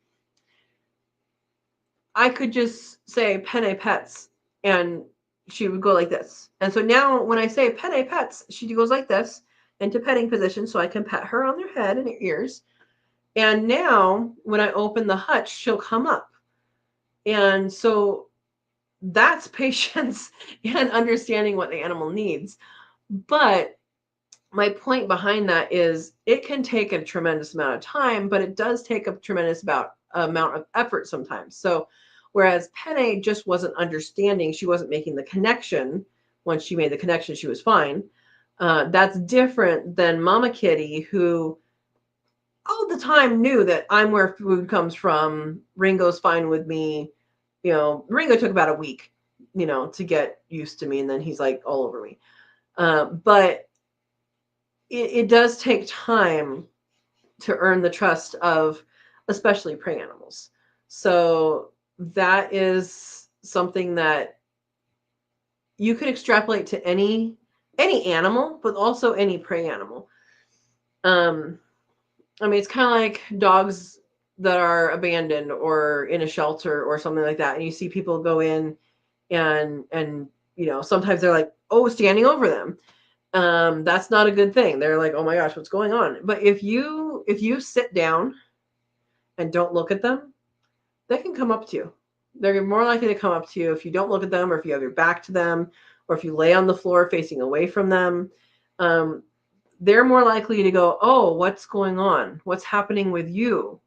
I could just say Penne, pets. And she would go like this. And so now when I say Penne, pets, she goes like this into petting position so I can pet her on their head and her ears. And now when I open the hutch, she'll come up. And so that's patience and understanding what the animal needs. But my point behind that is it can take a tremendous amount of time, but it does take a tremendous amount of effort sometimes. So whereas Penne just wasn't understanding, she wasn't making the connection. Once she made the connection, she was fine. That's different than Mama Kitty, who all the time knew that I'm where food comes from. Ringo's fine with me. Ringo took about a week, to get used to me. And then he's like all over me. But it does take time to earn the trust of especially prey animals. So that is something that you could extrapolate to any animal, but also any prey animal. I mean, it's kind of like dogs that are abandoned or in a shelter or something like that. And you see people go in and sometimes they're like, oh, standing over them. That's not a good thing. They're like, oh my gosh, what's going on? But if you sit down and don't look at them, they can come up to you. They're more likely to come up to you if you don't look at them, or if you have your back to them, or if you lay on the floor facing away from them. They're more likely to go, oh, what's going on? What's happening with you?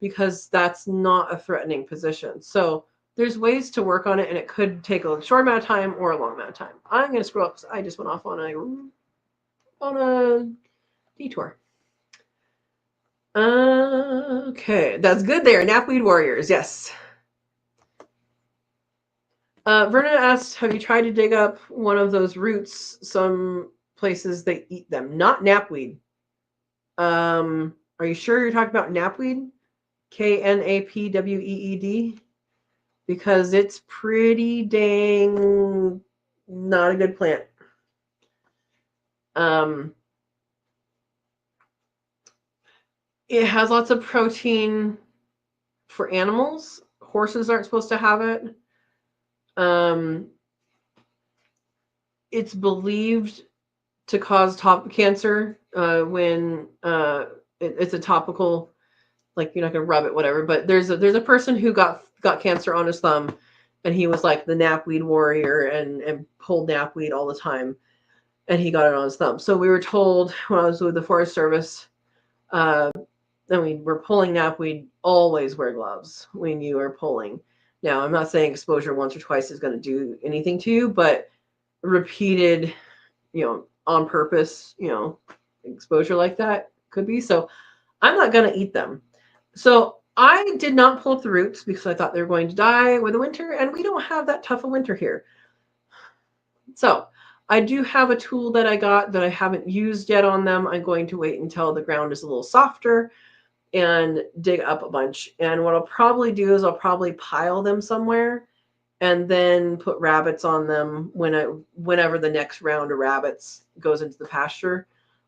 Because that's not a threatening position. So there's ways to work on it, and it could take a short amount of time or a long amount of time. I'm going to scroll up. I just went off on a detour. Okay, that's good there. Knapweed warriors, yes. Verna asked, have you tried to dig up one of those roots? Some places they eat them. Not knapweed. Are you sure you're talking about knapweed? Knapweed? Because it's pretty dang not a good plant. It has lots of protein for animals. Horses aren't supposed to have it. It's believed to cause top cancer when it's a topical, like you're not gonna rub it, whatever. But there's a person who got cancer on his thumb, and he was like the knapweed warrior and pulled knapweed all the time, and he got it on his thumb. So we were told when I was with the Forest Service, we're pulling knapweed, always wear gloves when you are pulling. Now, I'm not saying exposure once or twice is going to do anything to you, but repeated on purpose, exposure like that could be. So I'm not going to eat them. So I did not pull up the roots because I thought they were going to die with the winter, and we don't have that tough a winter here. So I do have a tool that I got that I haven't used yet on them. I'm going to wait until the ground is a little softer and dig up a bunch. And what I'll probably do is I'll probably pile them somewhere and then put rabbits on them whenever the next round of rabbits goes into the pasture.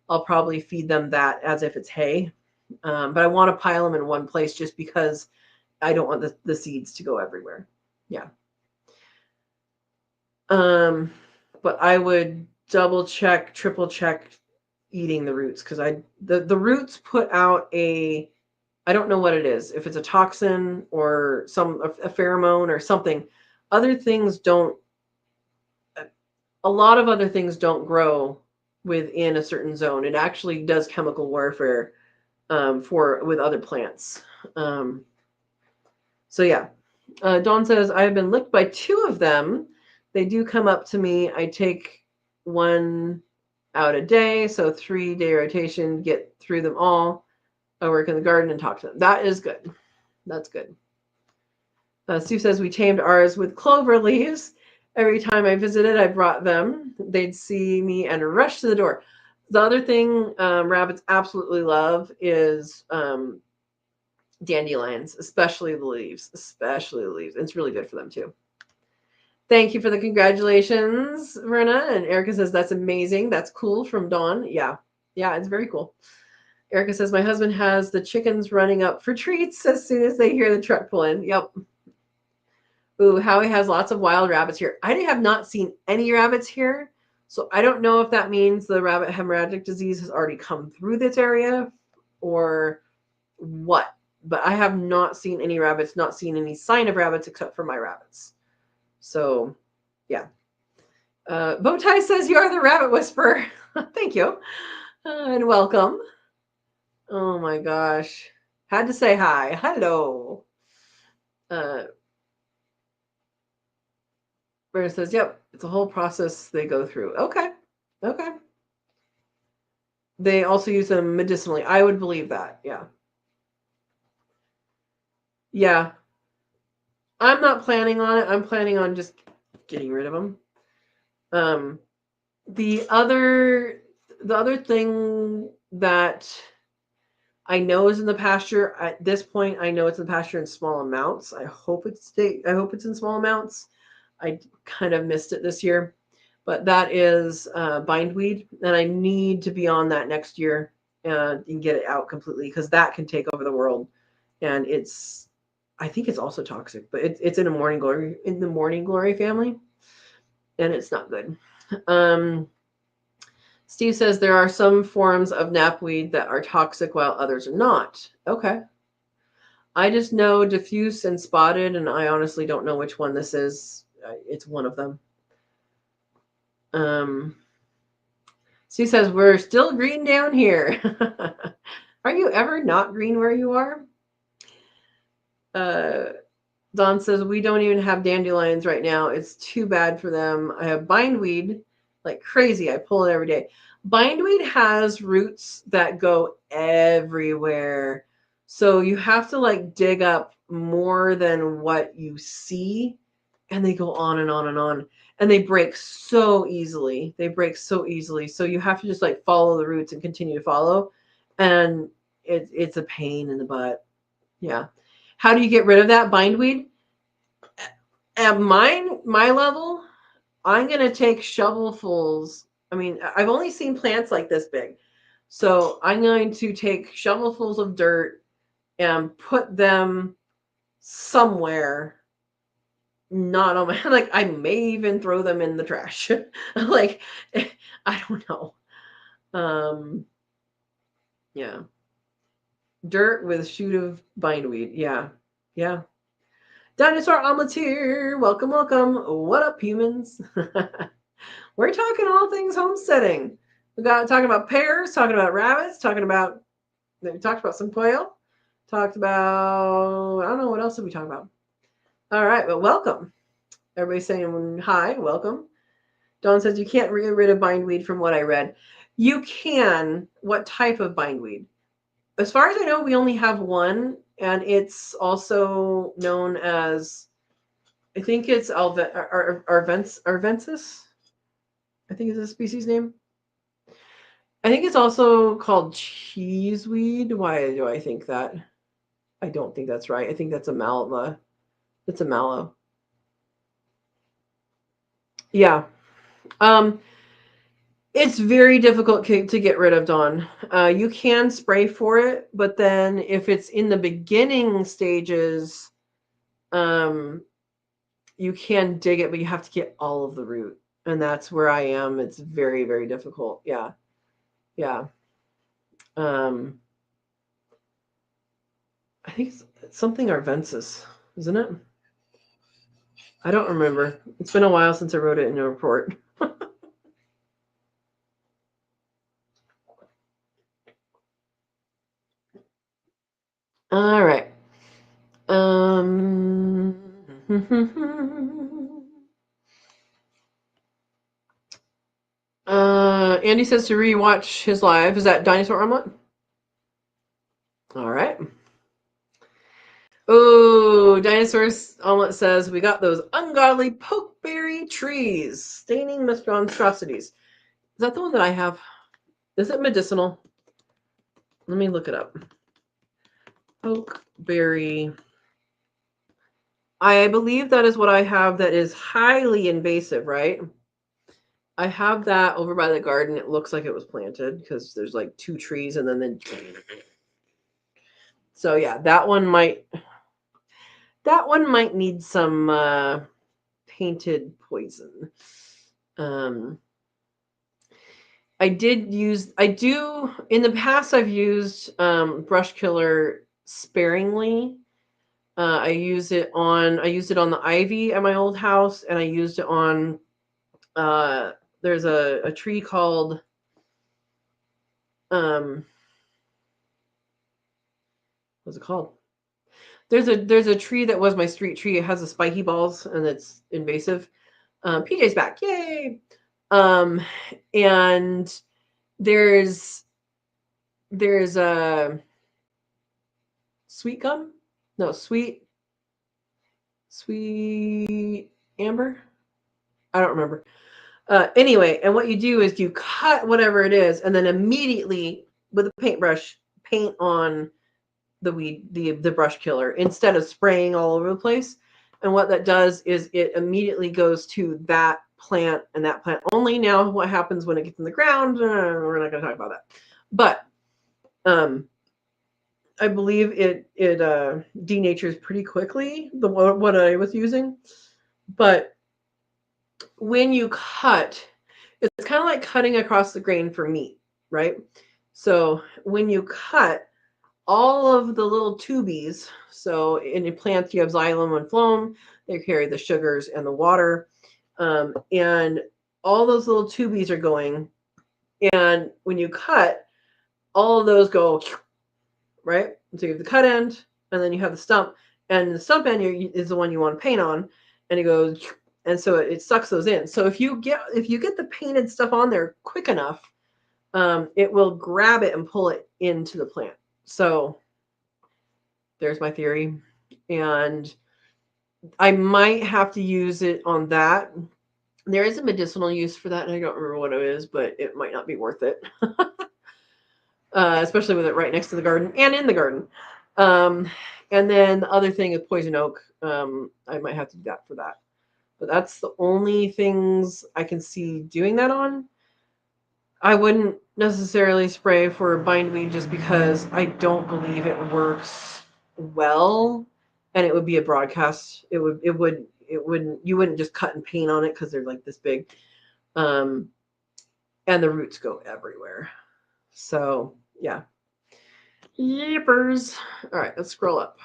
I'll probably feed them that as if it's hay. But I want to pile them in one place just because I don't want the seeds to go everywhere. Yeah. But I would double check, triple check eating the roots because the roots put out I don't know what it is, if it's a toxin or a pheromone or something. Other things don't. A lot of other things don't grow within a certain zone. It actually does chemical warfare with other plants. So yeah, Dawn says, I have been licked by 2 of them. They do come up to me. I take 1 out a day, so 3-day rotation, get through them all. I work in the garden and talk to them. That is good. That's good. Sue says, we tamed ours with clover leaves. Every time I visited, I brought them. They'd see me and rush to the door. The other thing rabbits absolutely love is dandelions, especially the leaves. It's really good for them too. Thank you for the congratulations, Verna. And Erica says, that's amazing. That's cool from Dawn. Yeah, it's very cool. Erica says, my husband has the chickens running up for treats as soon as they hear the truck pull in. Yep. Ooh, Howie has lots of wild rabbits here. I have not seen any rabbits here. So I don't know if that means the rabbit hemorrhagic disease has already come through this area or what. But I have not seen any rabbits, not seen any sign of rabbits except for my rabbits. So, yeah. Bowtie says you are the rabbit whisperer. Thank you. And welcome. Oh my gosh. Had to say hi. Hello. Berta says, yep, it's a whole process they go through. Okay. They also use them medicinally. I would believe that. Yeah. Yeah. I'm not planning on it. I'm planning on just getting rid of them. The other thing that I know is in the pasture at this point, I know it's in the pasture in small amounts. I hope it's in small amounts. I kind of missed it this year, but that is bindweed, and I need to be on that next year and get it out completely because that can take over the world, and I think it's also toxic, but it's in the morning glory family, and it's not good. Steve says there are some forms of knapweed that are toxic while others are not. Okay. I just know diffuse and spotted, and I honestly don't know which one this is. It's one of them. Steve says, we're still green down here. Are you ever not green where you are? Don says, we don't even have dandelions right now. It's too bad for them. I have bindweed like crazy. I pull it every day. Bindweed has roots that go everywhere. So you have to like dig up more than what you see. And they go on and on and on. And they break so easily. So you have to just like follow the roots and continue to follow. And it's a pain in the butt. Yeah. How do you get rid of that bindweed? At my level, I'm going to take shovelfuls. I mean, I've only seen plants like this big. So I'm going to take shovelfuls of dirt and put them somewhere. Not on my, like, I may even throw them in the trash. Like, I don't know. Yeah. Dirt with a shoot of bindweed. Yeah. Dinosaur omelets here. Welcome. What up, humans? We're talking all things homesteading. We got talking about pears, talking about rabbits, we talked about some quail, talked about, I don't know, what else did we talk about? All right, but welcome. Everybody's saying hi, welcome. Dawn says you can't get rid of bindweed from what I read. You can. What type of bindweed? As far as I know, we only have one, and it's also known as, I think it's arvensis. I think is the species name. I think it's also called cheeseweed. Why do I think that? I don't think that's right. I think that's a mallow. It's a mallow. Yeah. It's very difficult to get rid of, Dawn. You can spray for it, but then if it's in the beginning stages, you can dig it, but you have to get all of the root. And that's where I am. It's very, very difficult. Yeah. Yeah. I think it's something arvensis, isn't it? I don't remember. It's been a while since I wrote it in a report. All right. Andy says to rewatch his live. Is that Dinosaur Omelet? All right. Oh, Dinosaur's Omelet says we got those ungodly pokeberry trees, staining monstrosities. Is that the one that I have? Is it medicinal? Let me look it up. Pokeberry. I believe that is what I have that is highly invasive, right? I have that over by the garden. It looks like it was planted because there's like 2 trees and then so yeah, that one might need some painted poison. I do in the past I've used brush killer sparingly. I used it on the ivy at my old house, and I used it on there's a tree called what's it called? There's a tree that was my street tree. It has the spiky balls and it's invasive. PJ's back, yay! And there's a sweet gum, no sweet amber. I don't remember. Anyway, and what you do is you cut whatever it is, and then immediately with a paintbrush paint on the weed, the brush killer, instead of spraying all over the place. And what that does is it immediately goes to that plant and that plant only. Now, what happens when it gets in the ground? We're not going to talk about that. But I believe it denatures pretty quickly. What I was using, but when you cut, it's kind of like cutting across the grain for meat, right? So when you cut, all of the little tubies, so in your plants you have xylem and phloem, they carry the sugars and the water, and all those little tubies are going, and when you cut, all of those go, right? So you have the cut end, and then you have the stump, and the stump end is the one you want to paint on, and it goes, and so it sucks those in. So if you get the painted stuff on there quick enough, it will grab it and pull it into the plant. So there's my theory. And I might have to use it on that. There is a medicinal use for that, and I don't remember what it is, but it might not be worth it. Especially with it right next to the garden and in the garden. And then the other thing is poison oak. I might have to do that for that. But that's the only things I can see doing that on. I wouldn't necessarily spray for bindweed just because I don't believe it works well, and it would be a broadcast. It wouldn't. You wouldn't just cut and paint on it because they're like this big, and the roots go everywhere. So yeah, yippers. All right, let's scroll up.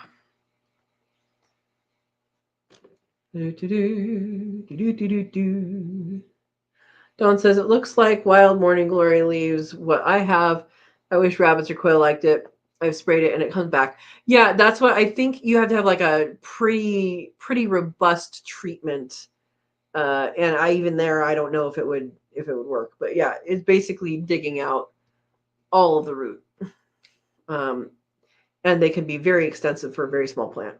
Dawn says, it looks like wild morning glory leaves what I have. I wish rabbits or quail liked it. I've sprayed it and it comes back. Yeah, that's what I think. You have to have like a pretty robust treatment And I don't know if it would work. But yeah, it's basically digging out all of the root. And they can be very extensive for a very small plant.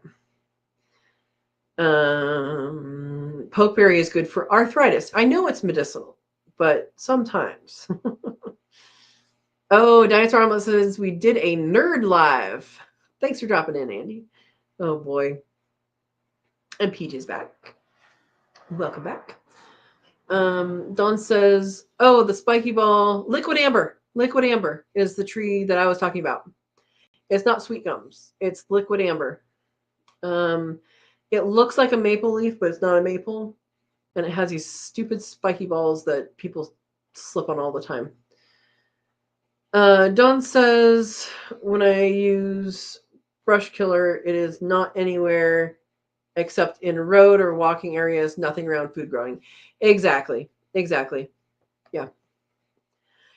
Pokeberry is good for arthritis. I know it's medicinal, but sometimes. Oh, Dinosaur Omelet says we did a nerd live. Thanks for dropping in, Andy. Oh boy. And PJ's back. Welcome back. Dawn says, oh, the spiky ball, liquid amber. Liquid amber is the tree that I was talking about. It's not sweet gums. It's liquid amber. It looks like a maple leaf, but it's not a maple. And it has these stupid spiky balls that people slip on all the time. Dawn says, when I use brush killer, it is not anywhere except in road or walking areas, nothing around food growing. Exactly. Yeah.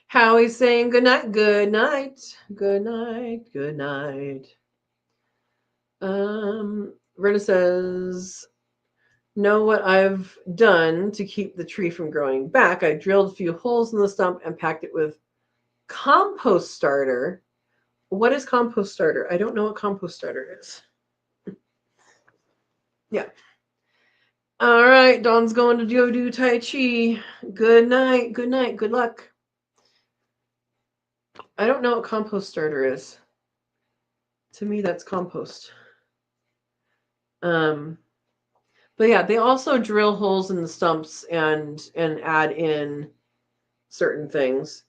Howie's saying good night. Good night. Good night. Good night. Rita says, know what I've done to keep the tree from growing back. I drilled a few holes in the stump and packed it with compost starter. What is compost starter? I don't know what compost starter is. Yeah. All right, Dawn's going to go do Tai Chi. Good night. Good night. Good luck. I don't know what compost starter is. To me, that's compost. But yeah, they also drill holes in the stumps and add in certain things.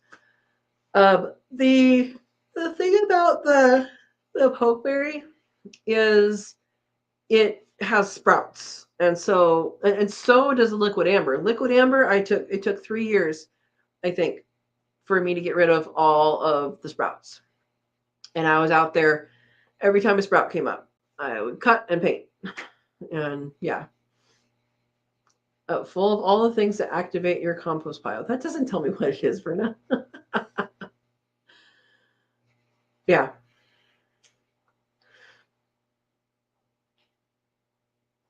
The thing about the pokeberry is it has sprouts, and so does the liquid amber. Liquid amber, it took 3 years, I think, for me to get rid of all of the sprouts. And I was out there every time a sprout came up, I would cut and paint. And yeah. Full of all the things that activate your compost pile. That doesn't tell me what it is, Verna. Yeah.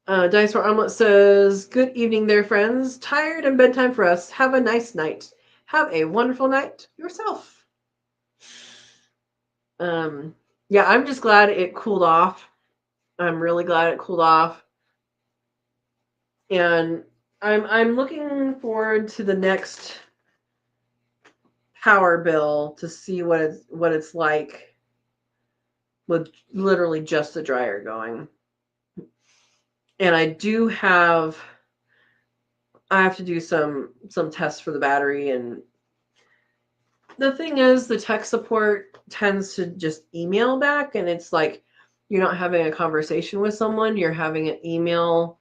Dinosaur Omelet says, good evening there, friends. Tired and bedtime for us. Have a nice night. Have a wonderful night yourself. Yeah, I'm just glad it cooled off. I'm really glad it cooled off. And I'm looking forward to the next power bill to see what it's like with literally just the dryer going. And I have to do some tests for the battery. And the thing is, the tech support tends to just email back, and it's like you're not having a conversation with someone, you're having an email.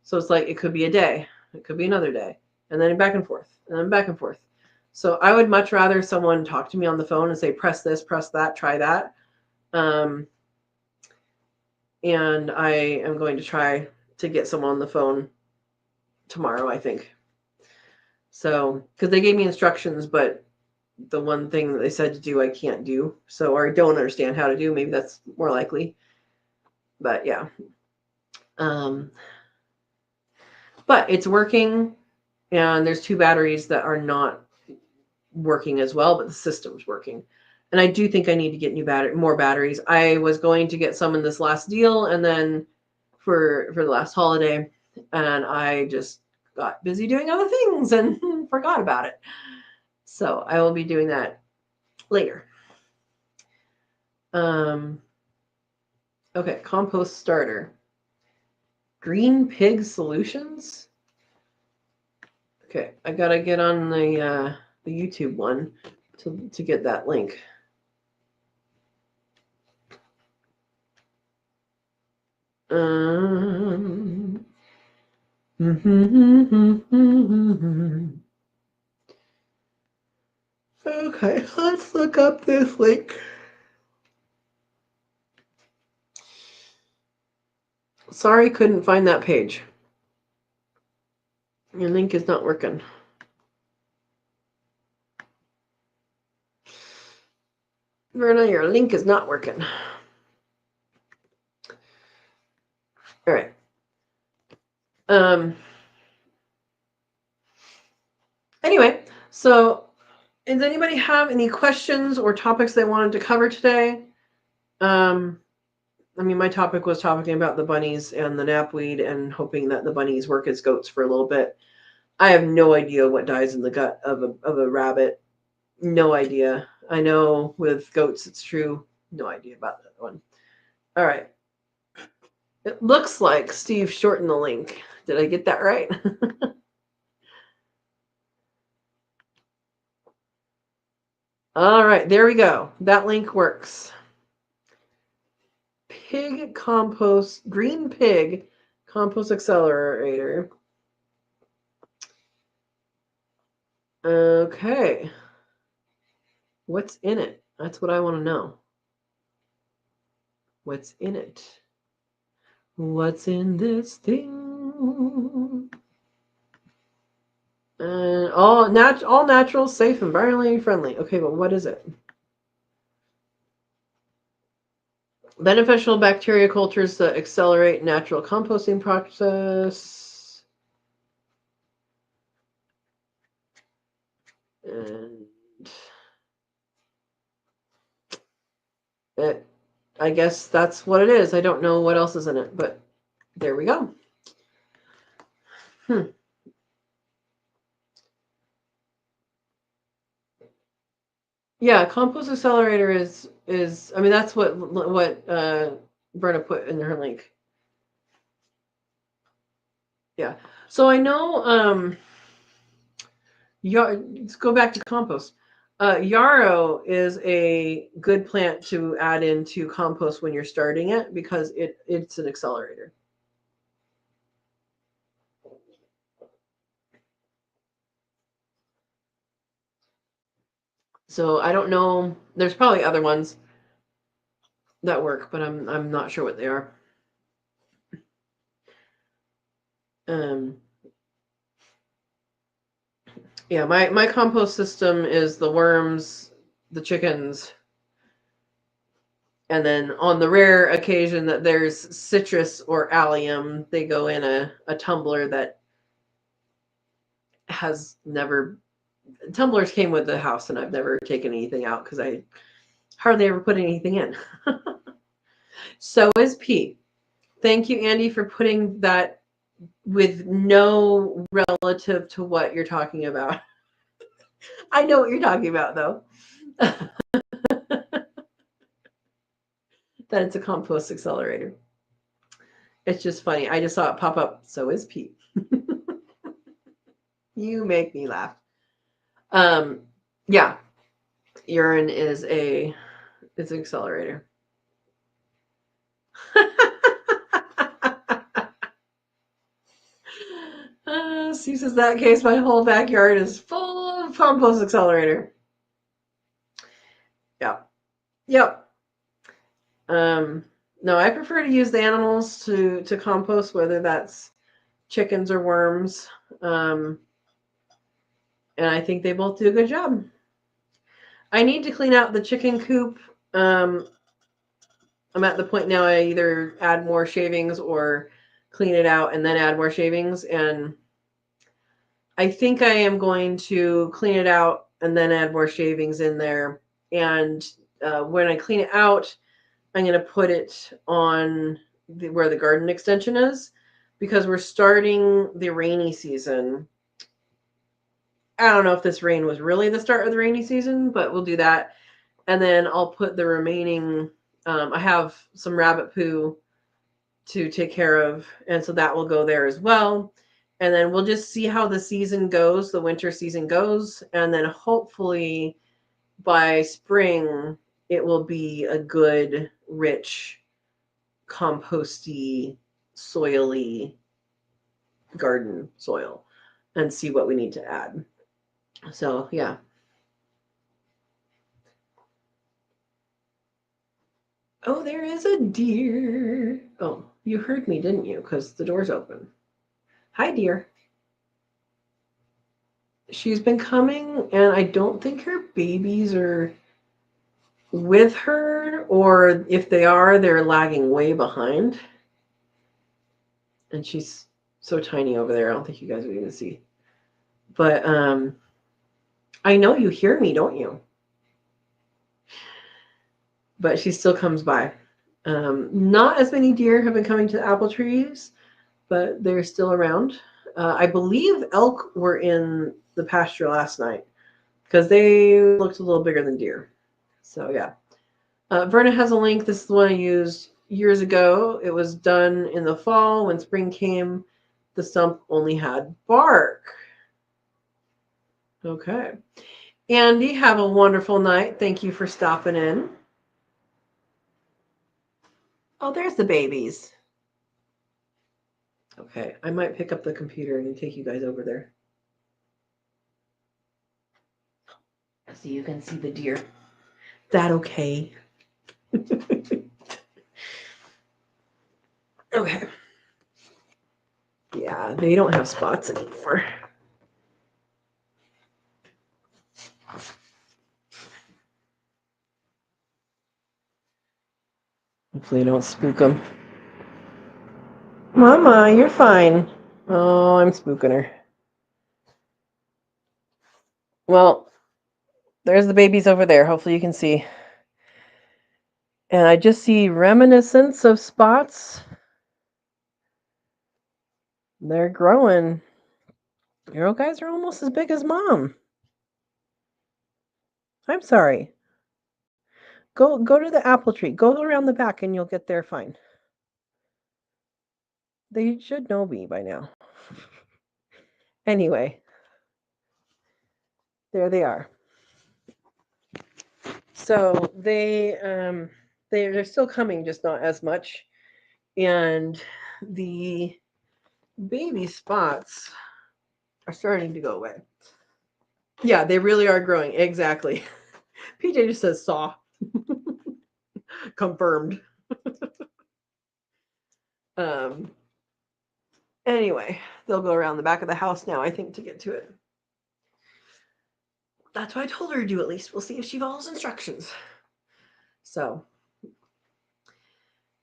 So it's like it could be a day, it could be another day, and then back and forth, and then back and forth. So I would much rather someone talk to me on the phone and say, press this, press that, try that. And I am going to try to get someone on the phone tomorrow, I think. So, because they gave me instructions, but the one thing that they said to do, I can't do. So, or I don't understand how to do. Maybe that's more likely. But yeah. But it's working, and there's 2 batteries that are not working as well, but the system's working. And I do think I need to get more batteries. I was going to get some in this last deal, and then for the last holiday, and I just got busy doing other things and forgot about it. So I will be doing that later. Okay, compost starter. Green Pig Solutions. Okay, I gotta get on the YouTube one to get that link. Okay, let's look up this link. Sorry, couldn't find that page. Your link is not working. Verna, your link is not working. All right. Anyway, so does anybody have any questions or topics they wanted to cover today? I mean, my topic was talking about the bunnies and the knapweed and hoping that the bunnies work as goats for a little bit. I have no idea what dies in the gut of a rabbit. No idea. I know with goats it's true. No idea about that one. All right. It looks like Steve shortened the link. Did I get that right? All right, there we go. That link works. Pig compost, green pig compost accelerator. Okay. What's in it? That's what I want to know. What's in it? What's in this thing? All natural, safe, environmentally friendly. Okay, but what is it? Beneficial bacteria cultures that accelerate natural composting process. And I guess that's what it is. I don't know what else is in it, but there we go. Yeah, compost accelerator is I mean that's what Berna put in her link. Yeah. So I know let's go back to compost. Yarrow is a good plant to add into compost when you're starting it because it's an accelerator. So I don't know. There's probably other ones that work, but I'm not sure what they are. Yeah, my compost system is the worms, the chickens, and then on the rare occasion that there's citrus or allium, they go in a tumbler that has never. Tumblers came with the house, and I've never taken anything out because I hardly ever put anything in. So is P. Thank you, Andy, for putting that with no relative to what you're talking about. I know what you're talking about, though. That it's a compost accelerator. It's just funny. I just saw it pop up. So is Pete. You make me laugh. Yeah. Urine is an accelerator. Steve says that case, my whole backyard is full of compost accelerator. Yeah. Yep. No, I prefer to use the animals to compost, whether that's chickens or worms. And I think they both do a good job. I need to clean out the chicken coop. I'm at the point now I either add more shavings or clean it out and then add more shavings. And I think I am going to clean it out and then add more shavings in there. And when I clean it out, I'm going to put it on where the garden extension is because we're starting the rainy season. I don't know if this rain was really the start of the rainy season, but we'll do that. And then I'll put the remaining, I have some rabbit poo to take care of. And so that will go there as well. And then we'll just see how the season goes, the winter season goes. And then hopefully by spring, it will be a good, rich, composty, soily garden soil and see what we need to add. So, yeah. Oh, there is a deer. Oh, you heard me, didn't you? Because the door's open. Hi, dear. She's been coming, and I don't think her babies are with her, or if they are, they're lagging way behind. And she's so tiny over there. I don't think you guys would even see. But I know you hear me, don't you? But she still comes by. Not as many deer have been coming to the apple trees, but they're still around. I believe elk were in the pasture last night because they looked a little bigger than deer. So yeah. Verna has a link. This is the one I used years ago. It was done in the fall when spring came. The stump only had bark. Okay. Andy, have a wonderful night. Thank you for stopping in. Oh, there's the babies. Okay, I might pick up the computer and take you guys over there. So you can see the deer. That okay? Okay. Yeah, they don't have spots anymore. Hopefully you don't spook them. Mama, you're fine. Oh, I'm spooking her. Well, there's the babies over there. Hopefully you can see. And I just see reminiscence of spots. They're growing. Your guys are almost as big as Mom. I'm sorry. Go to the apple tree. Go around the back and you'll get there fine. They should know me by now. Anyway, there they are. So they're still coming, just not as much. And the baby spots are starting to go away. Yeah, they really are growing. Exactly. PJ just says saw. Confirmed. Anyway, they'll go around the back of the house now, I think, to get to it. That's what I told her to do, at least. We'll see if she follows instructions. So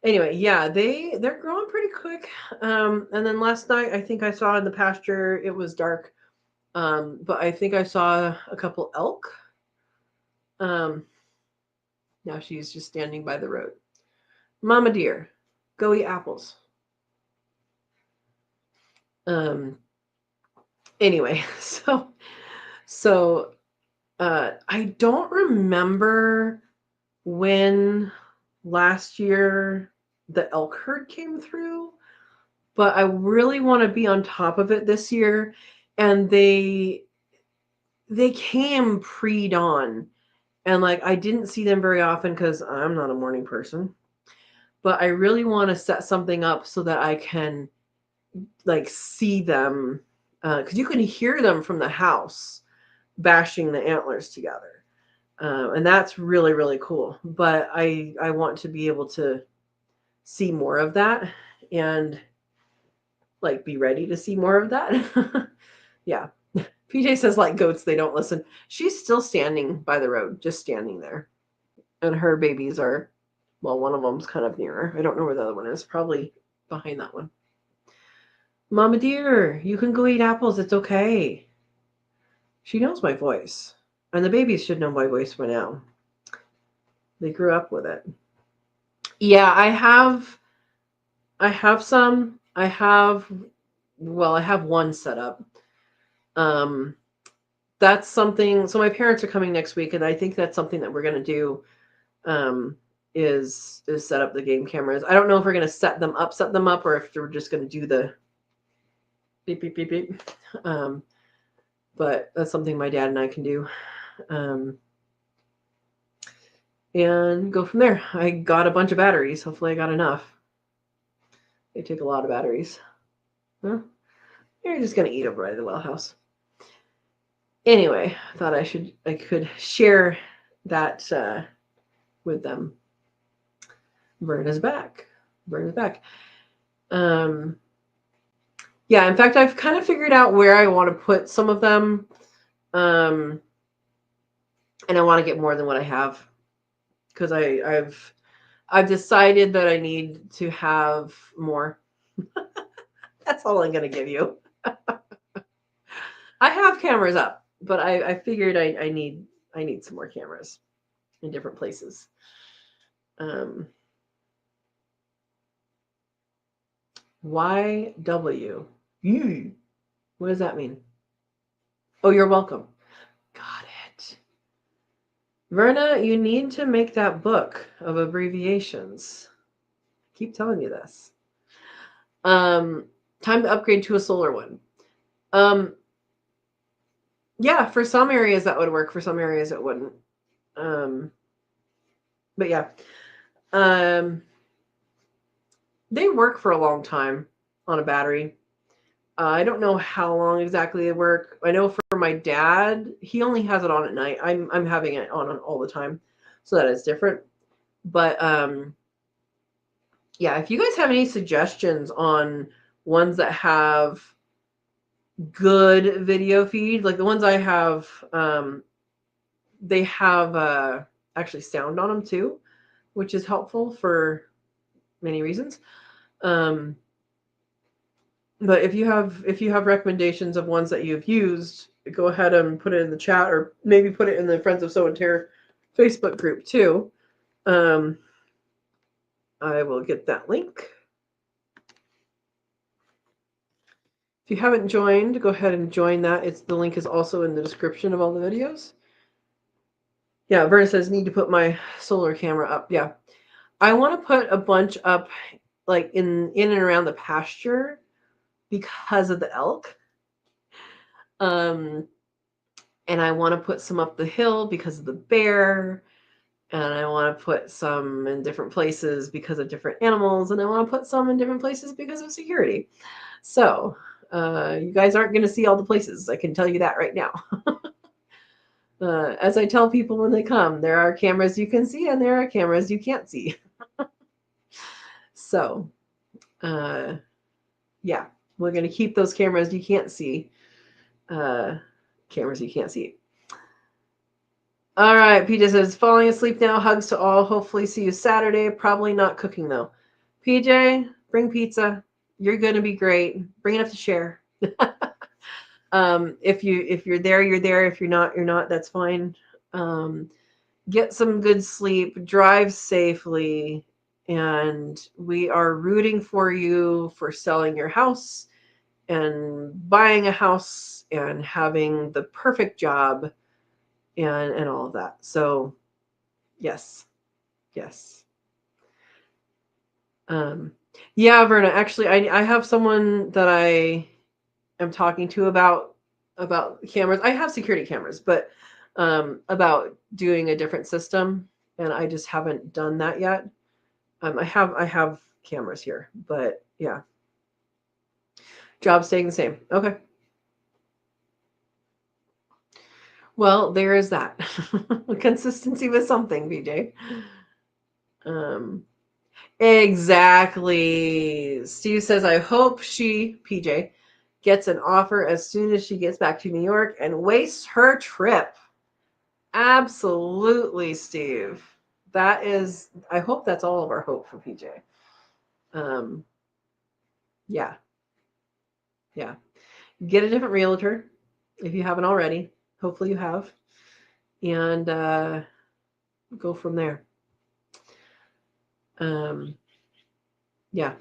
anyway, yeah, they're growing pretty quick. And then last night I think I saw in the pasture it was dark. But I think I saw a couple elk. Now she's just standing by the road. Mama deer, go eat apples. Anyway, so I don't remember when last year the elk herd came through, but I really want to be on top of it this year. And they came pre-dawn, and like I didn't see them very often because I'm not a morning person. But I really want to set something up so that I can like see them, because you can hear them from the house bashing the antlers together. And that's really, really cool. But I want to be able to see more of that and like be ready to see more of that. Yeah. PJ says like goats, they don't listen. She's still standing by the road, just standing there. And her babies are, well, one of them's kind of nearer. I don't know where the other one is. Probably behind that one. Mama dear, you can go eat apples. It's okay. She knows my voice. And the babies should know my voice by now. They grew up with it. Yeah, I have some. I have one set up. That's something, so my parents are coming next week, and I think that's something that we're gonna do. Is set up the game cameras. I don't know if we're gonna set them up, or if we're just gonna do the beep beep beep beep. But that's something my dad and I can do. And go from there. I got a bunch of batteries. Hopefully I got enough. They take a lot of batteries. Huh? You're just gonna eat over by the well house. Anyway, I thought I could share that with them. Verna's back. Yeah, in fact, I've kind of figured out where I want to put some of them. And I want to get more than what I have, because I've decided that I need to have more. That's all I'm going to give you. I have cameras up. but I figured I need some more cameras in different places. YW. What does that mean? Oh, you're welcome. Got it. Verna, you need to make that book of abbreviations. I keep telling you this. Time to upgrade to a solar one. Yeah, for some areas that would work. For some areas it wouldn't. But yeah. They work for a long time on a battery. I don't know how long exactly they work. I know for my dad, he only has it on at night. I'm having it on all the time, so that is different. But yeah, if you guys have any suggestions on ones that have good video feed, like the ones I have, they have actually sound on them too, which is helpful for many reasons. But if you have recommendations of ones that you've used, go ahead and put it in the chat, or maybe put it in the Friends of Sow and Tare Facebook group too. I will get that link. If you haven't joined, go ahead and join that. The link is also in the description of all the videos. Yeah, Verna says need to put my solar camera up. Yeah, I want to put a bunch up, like in and around the pasture, because of the elk. And I want to put some up the hill because of the bear, and I want to put some in different places because of different animals, and I want to put some in different places because of security. So you guys aren't going to see all the places. I can tell you that right now. As I tell people when they come, there are cameras you can see and there are cameras you can't see. So yeah, we're going to keep those cameras you can't see. Cameras you can't see. All right, PJ says, falling asleep now. Hugs to all. Hopefully see you Saturday. Probably not cooking, though. PJ, bring pizza. You're going to be great. Bring enough to share. If you're there, you're there. If you're not, you're not. That's fine. Get some good sleep. Drive safely. And we are rooting for you for selling your house and buying a house and having the perfect job and all of that. So yes. Yeah, Verna, actually I have someone that I am talking to about cameras. I have security cameras, but about doing a different system, and I just haven't done that yet. I have cameras here, but yeah. Job staying the same. Okay. Well, there is that. Consistency with something, BJ. Exactly. Steve says, I hope PJ, gets an offer as soon as she gets back to New York and wastes her trip. Absolutely, Steve. I hope that's all of our hope for PJ. Yeah. Get a different realtor if you haven't already. Hopefully you have. And go from there. Yeah.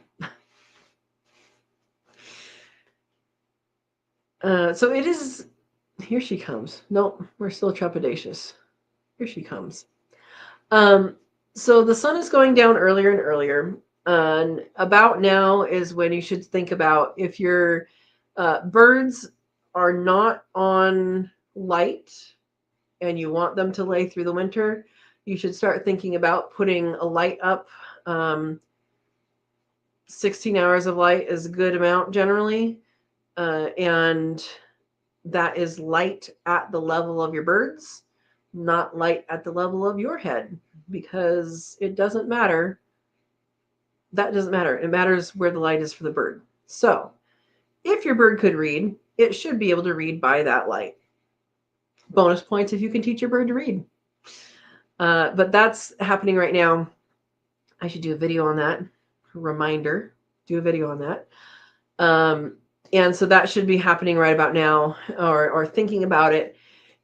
So it is. Here she comes. Nope, we're still trepidatious. Here she comes. So the sun is going down earlier and earlier. And about now is when you should think about if your birds are not on light and you want them to lay through the winter, you should start thinking about putting a light up. 16 hours of light is a good amount generally. And that is light at the level of your birds, not light at the level of your head, because it doesn't matter. That doesn't matter. It matters where the light is for the bird. So if your bird could read, it should be able to read by that light. Bonus points if you can teach your bird to read. But that's happening right now. I should do a video on that. Reminder, do a video on that. And so that should be happening right about now, or thinking about it.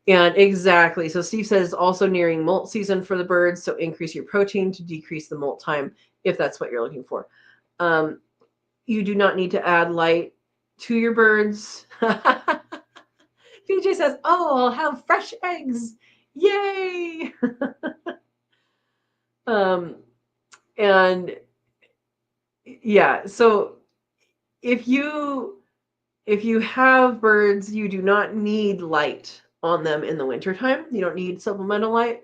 And exactly. So Steve says also nearing molt season for the birds. So increase your protein to decrease the molt time if that's what you're looking for. You do not need to add light to your birds. PJ says, "Oh, I'll have fresh eggs. Yay!" um, and yeah, so if you have birds, you do not need light on them in the wintertime. You don't need supplemental light.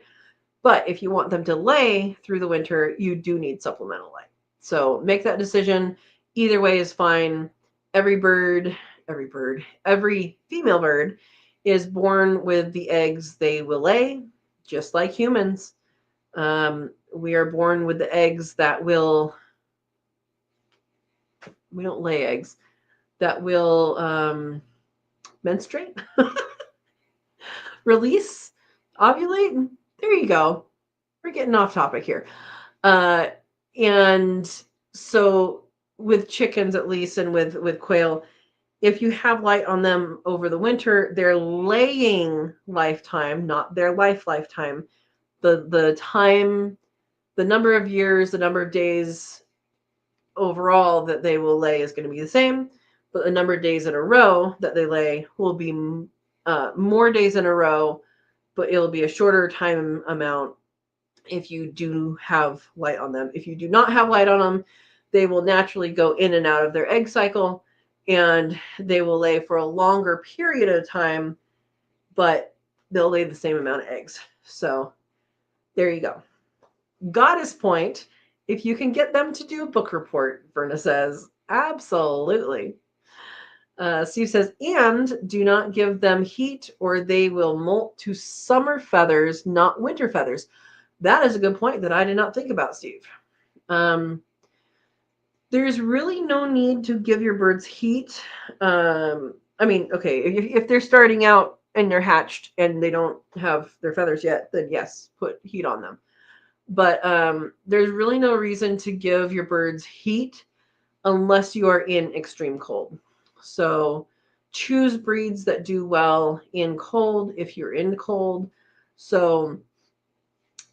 But if you want them to lay through the winter, you do need supplemental light. So make that decision. Either way is fine. Every female bird is born with the eggs they will lay, just like humans. We are born with the eggs that will, we don't lay eggs, that will menstruate, release, ovulate. There you go. We're getting off topic here. And so with chickens, at least, and with quail, if you have light on them over the winter, their laying lifetime, not their lifetime, the time, the number of years, the number of days overall that they will lay is going to be the same, but the number of days in a row that they lay will be more days in a row, but it'll be a shorter time amount if you do have light on them. If you do not have light on them, they will naturally go in and out of their egg cycle, and they will lay for a longer period of time, but they'll lay the same amount of eggs. So there you go. Goddess Point, if you can get them to do a book report, Verna says, absolutely. Steve says, and do not give them heat or they will molt to summer feathers, not winter feathers. That is a good point that I did not think about, Steve. There's really no need to give your birds heat. I mean, okay, if they're starting out and they're hatched and they don't have their feathers yet, then yes, put heat on them. But there's really no reason to give your birds heat unless you are in extreme cold. So choose breeds that do well in cold if you're in cold. So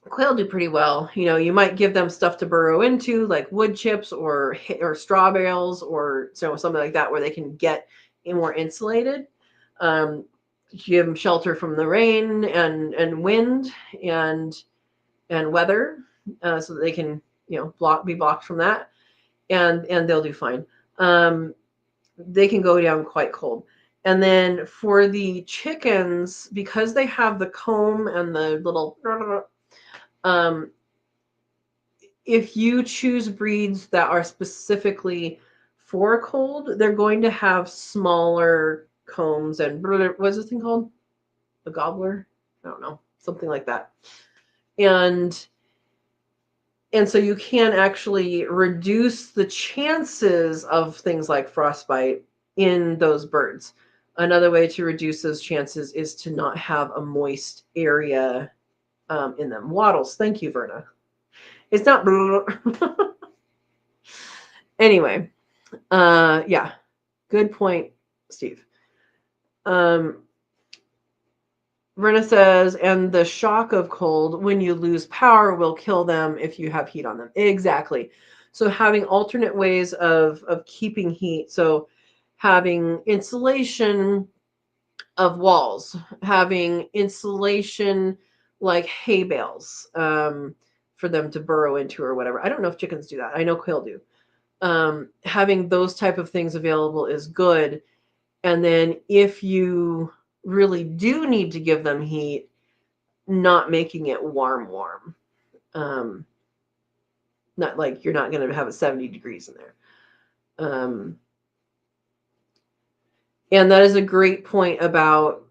quail do pretty well. You know, you might give them stuff to burrow into, like wood chips or straw bales or something like that, where they can get more insulated. Give them shelter from the rain and wind and weather, so that they can be blocked from that, and they'll do fine. They can go down quite cold. And then for the chickens, because they have the comb and the little if you choose breeds that are specifically for cold, they're going to have smaller combs and what's this thing called? A gobbler? I don't know, something like that. And so you can actually reduce the chances of things like frostbite in those birds. Another way to reduce those chances is to not have a moist area in them. Waddles. Thank you, Verna. It's not. Anyway, yeah, good point, Steve. Verna says, and the shock of cold when you lose power will kill them if you have heat on them. Exactly. So having alternate ways of keeping heat. So having insulation of walls, having insulation like hay bales for them to burrow into or whatever. I don't know if chickens do that. I know quail do. Having those type of things available is good. And then if you really do need to give them heat, not making it warm. Not like you're not going to have it 70 degrees in there. And that is a great point about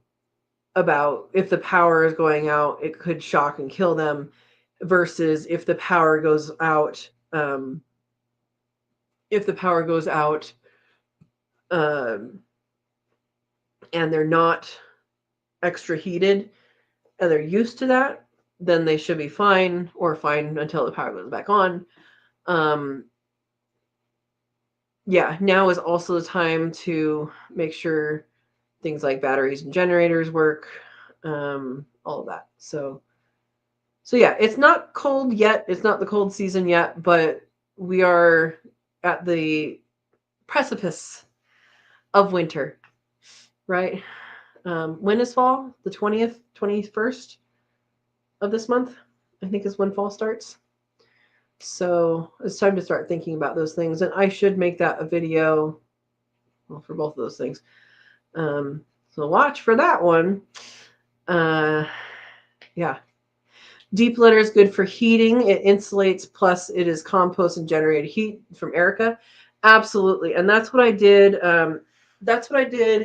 if the power is going out, it could shock and kill them, versus if the power goes out, and they're not extra heated and they're used to that, then they should be fine, or fine until the power goes back on. Yeah, now is also the time to make sure things like batteries and generators work. all of that. So yeah, it's not cold yet. It's not the cold season yet, but we are at the precipice of winter, right? When is fall? The 20th, 21st of this month, I think, is when fall starts. So it's time to start thinking about those things. And I should make that a video, well, for both of those things. So watch for that one. Yeah. Deep litter is good for heating. It insulates, plus it is compost and generated heat from Erica. Absolutely. And that's what I did. That's what I did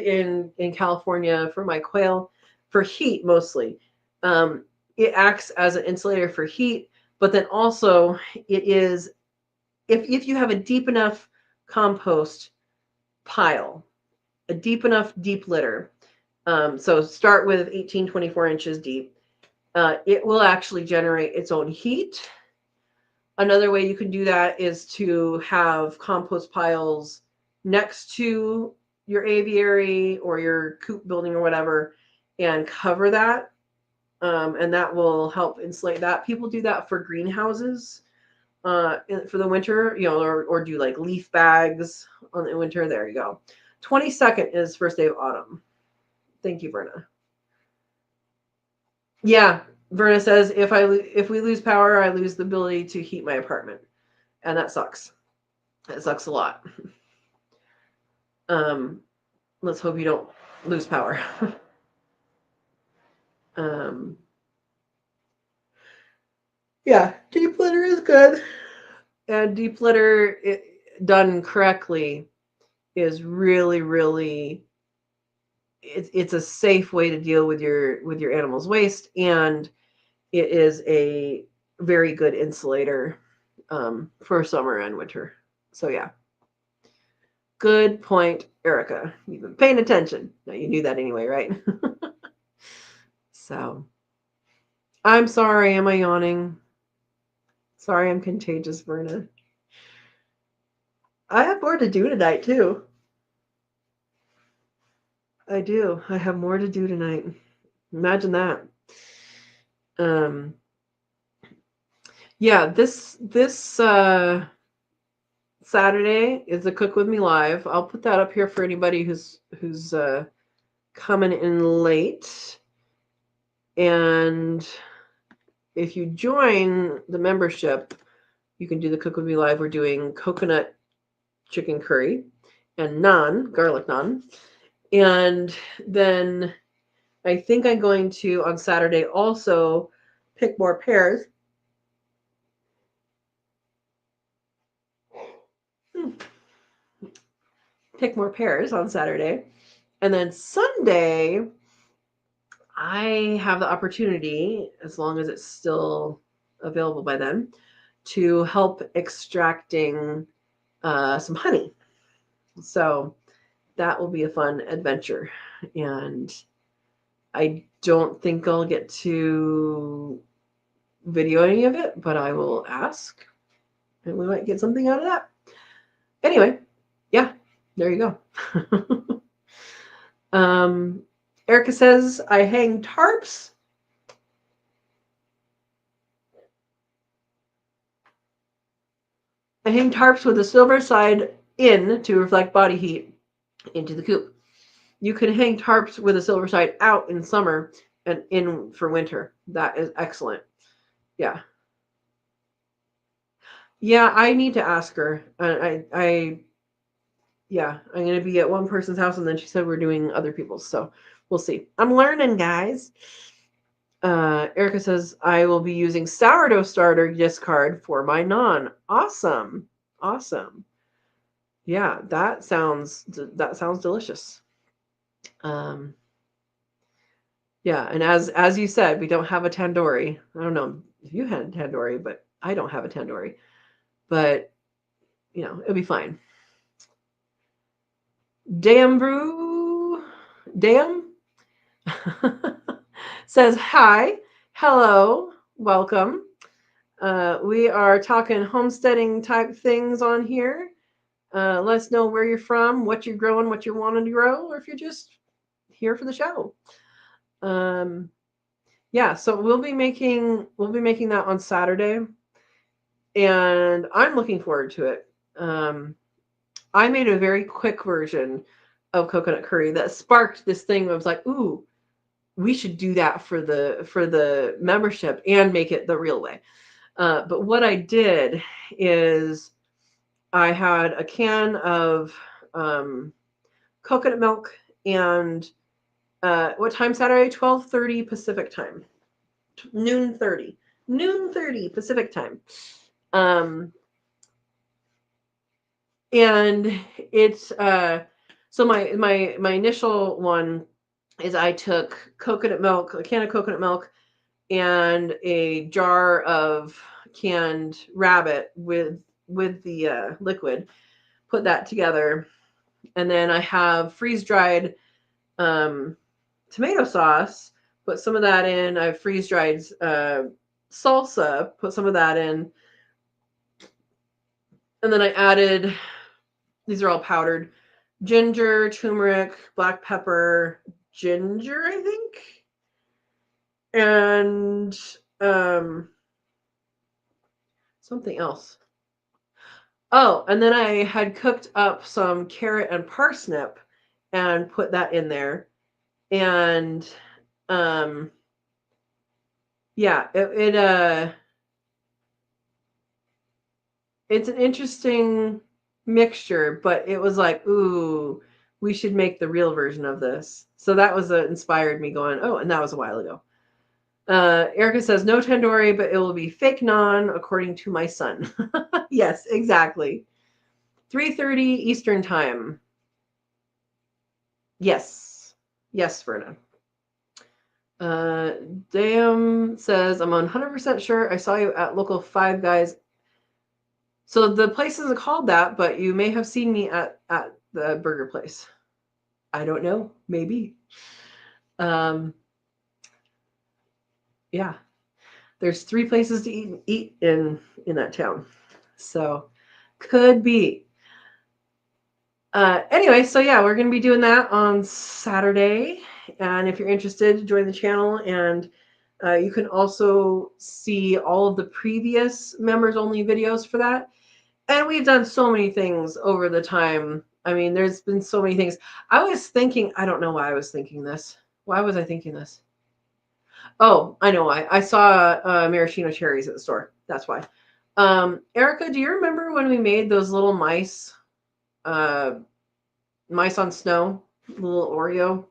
in California for my quail, for heat mostly. It acts as an insulator for heat, but then also it is, if you have a deep enough compost pile, a deep enough deep litter, so start with 18, 24 inches deep, it will actually generate its own heat. Another way you can do that is to have compost piles next to your aviary or your coop building or whatever, and cover that. And that will help insulate that. People do that for greenhouses for the winter, or do like leaf bags on the winter. There you go. 22nd is first day of autumn. Thank you, Verna. Yeah, Verna says if we lose power, I lose the ability to heat my apartment, and that sucks. That sucks a lot. Let's hope you don't lose power. Yeah, deep litter is good, and deep litter, done correctly, is really, really, it's a safe way to deal with your animal's waste, and it is a very good insulator for summer and winter. So yeah, good point, Erica. You've been paying attention. Now you knew that anyway, right? So I'm sorry. Am I yawning? Sorry, I'm contagious, Verna. I have more to do tonight too. I do. I have more to do tonight. Imagine that. Yeah, this Saturday is the Cook With Me Live. I'll put that up here for anybody who's coming in late. And if you join the membership, you can do the Cook With Me Live. We're doing coconut chicken curry and naan, garlic naan. And then I think I'm going to, on Saturday, also pick more pears. Pick more pears on Saturday. And then Sunday, I have the opportunity, as long as it's still available by then, to help extracting some honey. So that will be a fun adventure. And I don't think I'll get to video any of it, but I will ask, and we might get something out of that. Anyway, yeah, there you go. Erica says, I hang tarps. I hang tarps with the silver side in to reflect body heat into the coop. You can hang tarps with the silver side out in summer and in for winter. That is excellent. Yeah. Yeah, I need to ask her. Yeah, I'm going to be at one person's house, and then she said we're doing other people's. So we'll see. I'm learning, guys. Erica says, I will be using sourdough starter discard for my naan. Awesome. Yeah, that sounds delicious. Yeah, and as you said, we don't have a tandoori. I don't know if you had a tandoori, but I don't have a tandoori. But it'll be fine. Damn says hi, hello, welcome. We are talking homesteading type things on here. Let us know where you're from, what you're growing, what you're wanting to grow, or if you're just here for the show. Yeah, so we'll be making that on Saturday, and I'm looking forward to it. I made a very quick version of coconut curry that sparked this thing. I was like, ooh, we should do that for the membership and make it the real way. But what I did is I had a can of coconut milk and what time Saturday? 12:30 Pacific time. Noon 30. Noon 30 Pacific time. And it's so my initial one is I took coconut milk, a can of coconut milk, and a jar of canned rabbit with the liquid, put that together, and then I have freeze dried tomato sauce, put some of that in. I have freeze dried salsa, put some of that in, and then I added, these are all powdered, ginger, turmeric, black pepper, ginger, I think, and something else. Oh, and then I had cooked up some carrot and parsnip and put that in there. And yeah, it's an interesting mixture, but it was like, ooh, we should make the real version of this. So that was inspired me going, oh, and that was a while ago. Erica says, no tandoori, but it will be fake naan, according to my son. Yes, exactly. 3:30 Eastern time. Yes. Yes, Verna. Dam says, I'm 100% sure I saw you at local Five Guys. So the place isn't called that, but you may have seen me at the burger place. I don't know. Maybe. Yeah. There's 3 places to eat in that town. So could be. Anyway, so yeah, we're going to be doing that on Saturday. And if you're interested, join the channel. And you can also see all of the previous members only videos for that. And we've done so many things over the time. I mean, there's been so many things. I was thinking, I don't know why I was thinking this. Why was I thinking this? Oh, I know why. I saw maraschino cherries at the store. That's why. Erica, do you remember when we made those little mice? Mice on snow, little Oreo.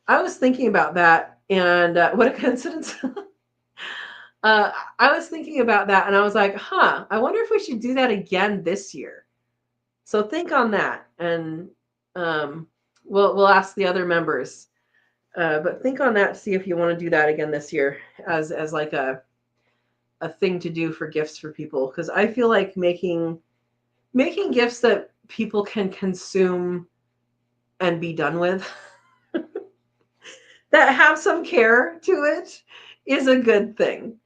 I was thinking about that, and what a coincidence. I was thinking about that, and I was like, huh, I wonder if we should do that again this year. So think on that, and we'll ask the other members. But think on that to see if you want to do that again this year as like a thing to do for gifts for people, because I feel like making gifts that people can consume and be done with that have some care to it is a good thing.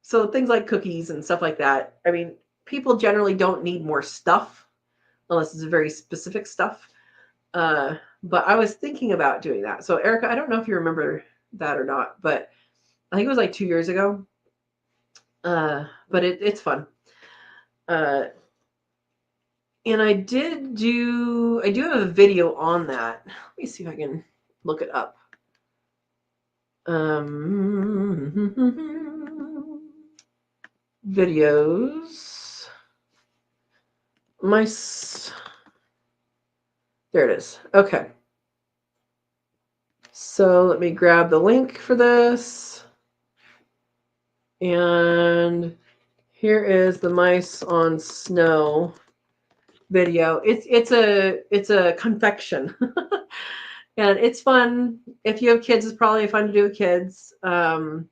So things like cookies and stuff like that. I mean, people generally don't need more stuff unless it's very specific stuff. But I was thinking about doing that. So Erica, I don't know if you remember that or not, but I think it was like 2 years ago. But it's fun. And I do have a video on that. Let me see if I can look it up. Videos. There it is. Okay. So let me grab the link for this. And here is the mice on snow video. It's a confection. And it's fun. If you have kids, it's probably fun to do with kids. I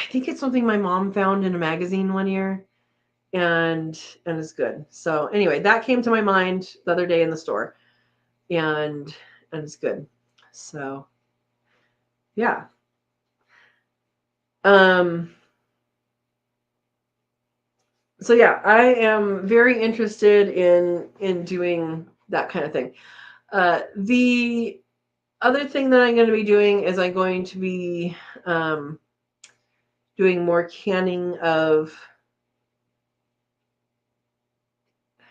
think it's something my mom found in a magazine one year, and it's good. So anyway, that came to my mind the other day in the store, and it's good. So yeah. So yeah, I am very interested in doing that kind of thing. The other thing that I'm going to be doing is I'm going to be doing more canning of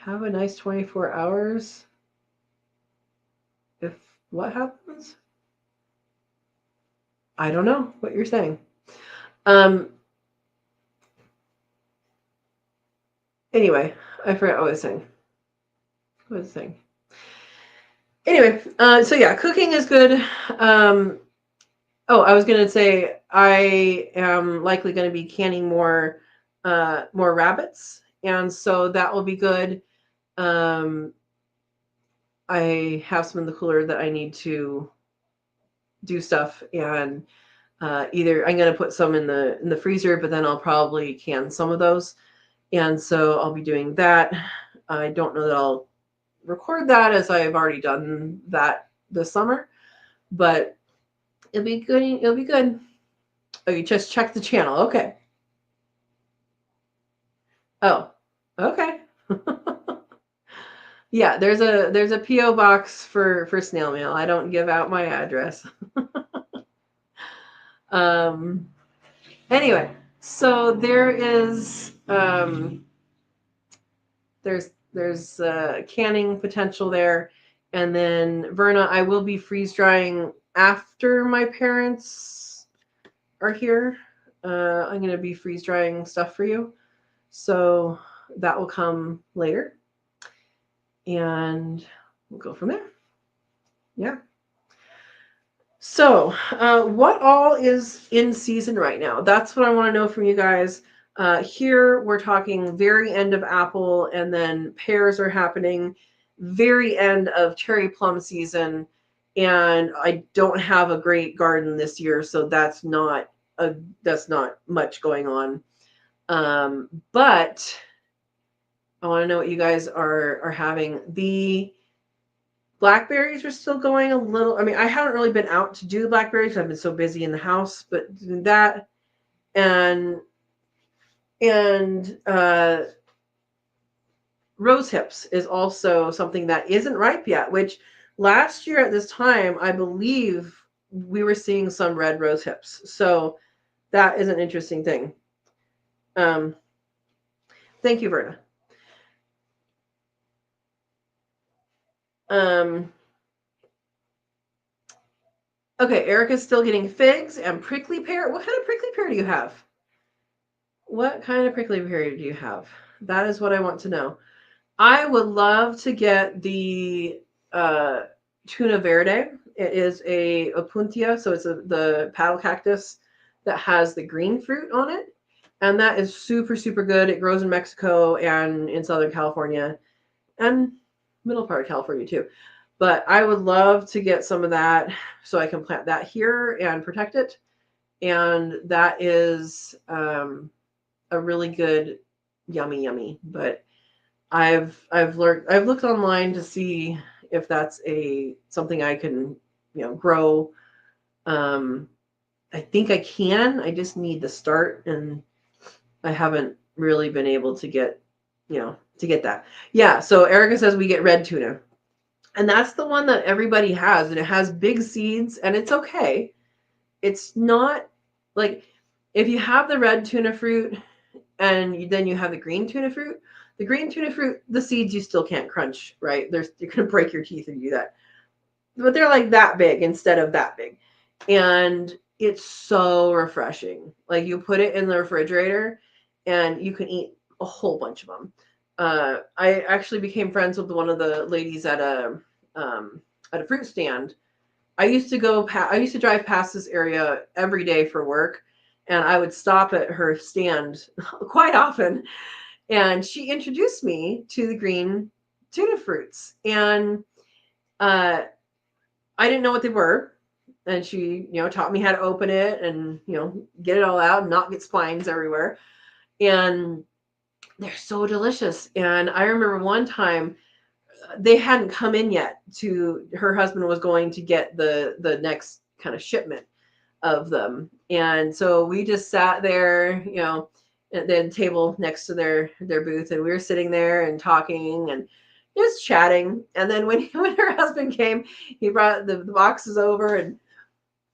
have a nice 24 hours. If what happens? I don't know what you're saying. Anyway, I forgot what I was saying. What was I saying? Anyway, so yeah, cooking is good. Oh, I was gonna say I am likely going to be canning more rabbits, and so that will be good. I have some in the cooler that I need to do stuff, and either I'm going to put some in the freezer, but then I'll probably can some of those, and so I'll be doing that. I don't know that I'll record that as I've already done that this summer, but it'll be good. It'll be good. Oh, you just checked the channel. Okay. Oh, okay. Yeah, there's a PO box for snail mail. I don't give out my address. Anyway, so there's canning potential there, and then Verna, I will be freeze drying after my parents are here. I'm gonna be freeze drying stuff for you, so that will come later, and we'll go from there. Yeah. So, what all is in season right now? That's what I want to know from you guys. Here we're talking very end of apple, and then pears are happening very end of cherry plum season. And I don't have a great garden this year, so that's not much going on. But I want to know what you guys are having. The blackberries are still going a little. I mean, I haven't really been out to do the blackberries. I've been so busy in the house, but that and rose hips is also something that isn't ripe yet, which last year at this time, I believe we were seeing some red rose hips. So that is an interesting thing. Thank you, Verna. Okay, Erica's still getting figs and prickly pear. What kind of prickly pear do you have? What kind of prickly pear do you have? That is what I want to know. I would love to get the tuna verde. It is a opuntia, so it's the paddle cactus that has the green fruit on it. And that is super, super good. It grows in Mexico and in Southern California and middle part of California too. But I would love to get some of that so I can plant that here and protect it. And that is a really good yummy. But I've looked online to see if that's something I can grow. I think I can. I just need to start, and I haven't really been able to get that. Yeah. So Erica says we get red tuna, and that's the one that everybody has, and it has big seeds, and it's okay. It's not like if you have the red tuna fruit and then you have the green tuna fruit. The green tuna fruit, the seeds you still can't crunch, right? You're gonna break your teeth if you do that. But they're like that big instead of that big. And it's so refreshing. Like you put it in the refrigerator and you can eat a whole bunch of them. I actually became friends with one of the ladies at a fruit stand. I used to drive past this area every day for work, and I would stop at her stand quite often. And she introduced me to the green tuna fruits, and I didn't know what they were. And she, taught me how to open it and get it all out and not get spines everywhere. And they're so delicious. And I remember one time they hadn't come in yet. Her husband was going to get the next kind of shipment of them, and so we just sat there, at the table next to their booth, and we were sitting there and talking, and just chatting. And then when her husband came, he brought the boxes over and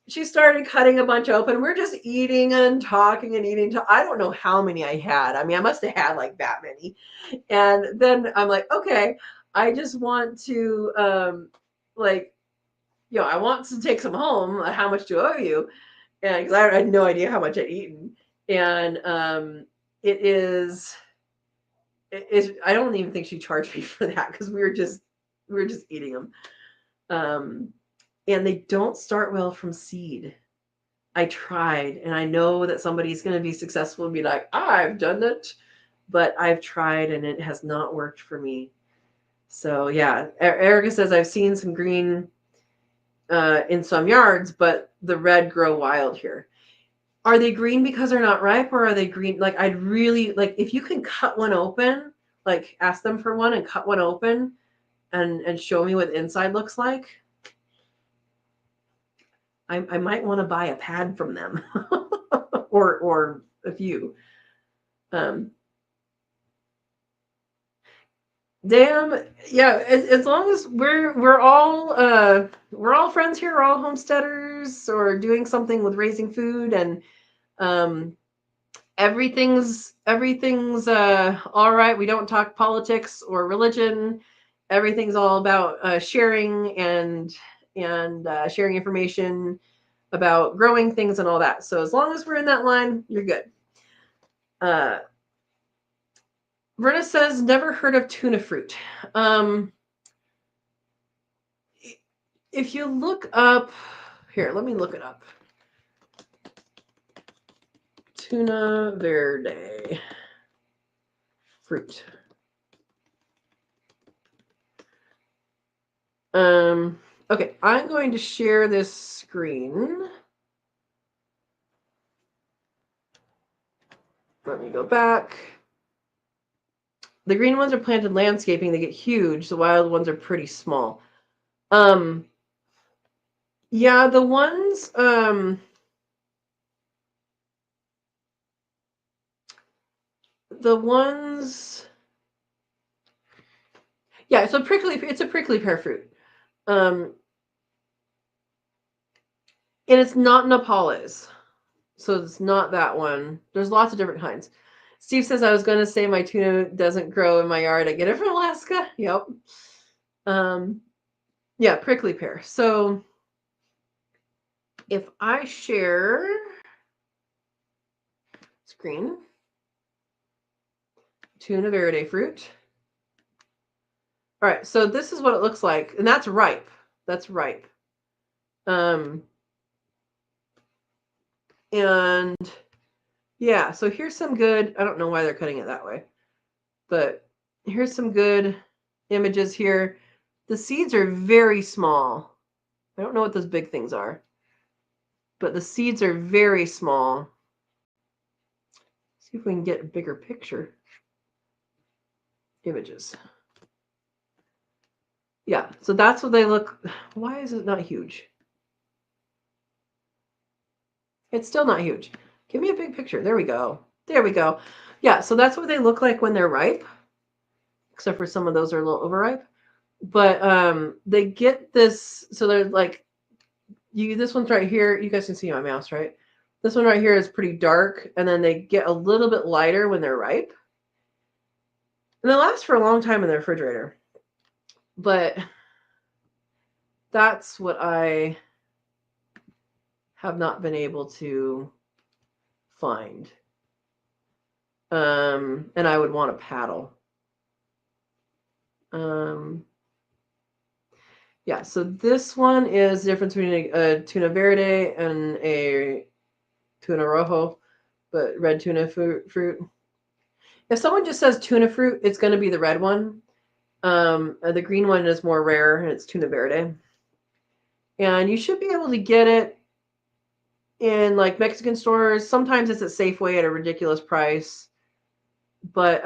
she started cutting a bunch open. We're just eating and talking and eating. I don't know how many I had. I mean, I must have had like that many. And then I'm like, okay, I just want to, like, I want to take some home. How much do I owe you? And because I had no idea how much I'd eaten. And it is, I don't even think she charged me for that because we were just eating them. And they don't start well from seed. I tried, and I know that somebody's going to be successful and be like, I've done it, but I've tried and it has not worked for me. So yeah, Erica says I've seen some green in some yards, but the red grow wild here. Are they green because they're not ripe, or are they green? Like, I'd really like if you can cut one open, like ask them for one and cut one open and show me what the inside looks like. I might want to buy a pad from them or a few. Damn, yeah. As long as we're all friends here, we're all homesteaders or doing something with raising food, and everything's all right. We don't talk politics or religion. Everything's all about sharing and sharing information about growing things and all that. So as long as we're in that line, you're good. Verna says, never heard of tuna fruit. If you look up, here, let me look it up. Tuna verde fruit. Okay, I'm going to share this screen. Let me go back. The green ones are planted landscaping. They get huge. The wild ones are pretty small. Yeah, the ones, yeah, it's a prickly pear fruit. And it's not Nepalese. So it's not that one. There's lots of different kinds. Steve says, I was going to say my tuna doesn't grow in my yard. I get it from Alaska. Yep. Yeah, prickly pear. So if I share screen, tuna verde fruit. All right, so this is what it looks like. And that's ripe. That's ripe. And yeah, so here's some good, I don't know why they're cutting it that way, but here's some good images here. The seeds are very small. I don't know what those big things are, but the seeds are very small. See if we can get a bigger picture. Images. Yeah, so that's what they look. Why is it not huge? It's still not huge. Give me a big picture. There we go. There we go. Yeah, so that's what they look like when they're ripe, except for some of those are a little overripe. But they get this, so they're like, this one's right here. You guys can see my mouse, right? This one right here is pretty dark, and then they get a little bit lighter when they're ripe. And they last for a long time in the refrigerator. But that's what I have not been able to find. And I would want a paddle. Yeah, so this one is the difference between a tuna verde and a tuna rojo, but red tuna fruit. If someone just says tuna fruit, it's going to be the red one. The green one is more rare, and it's tuna verde. And you should be able to get it in like Mexican stores. Sometimes it's at Safeway at a ridiculous price. But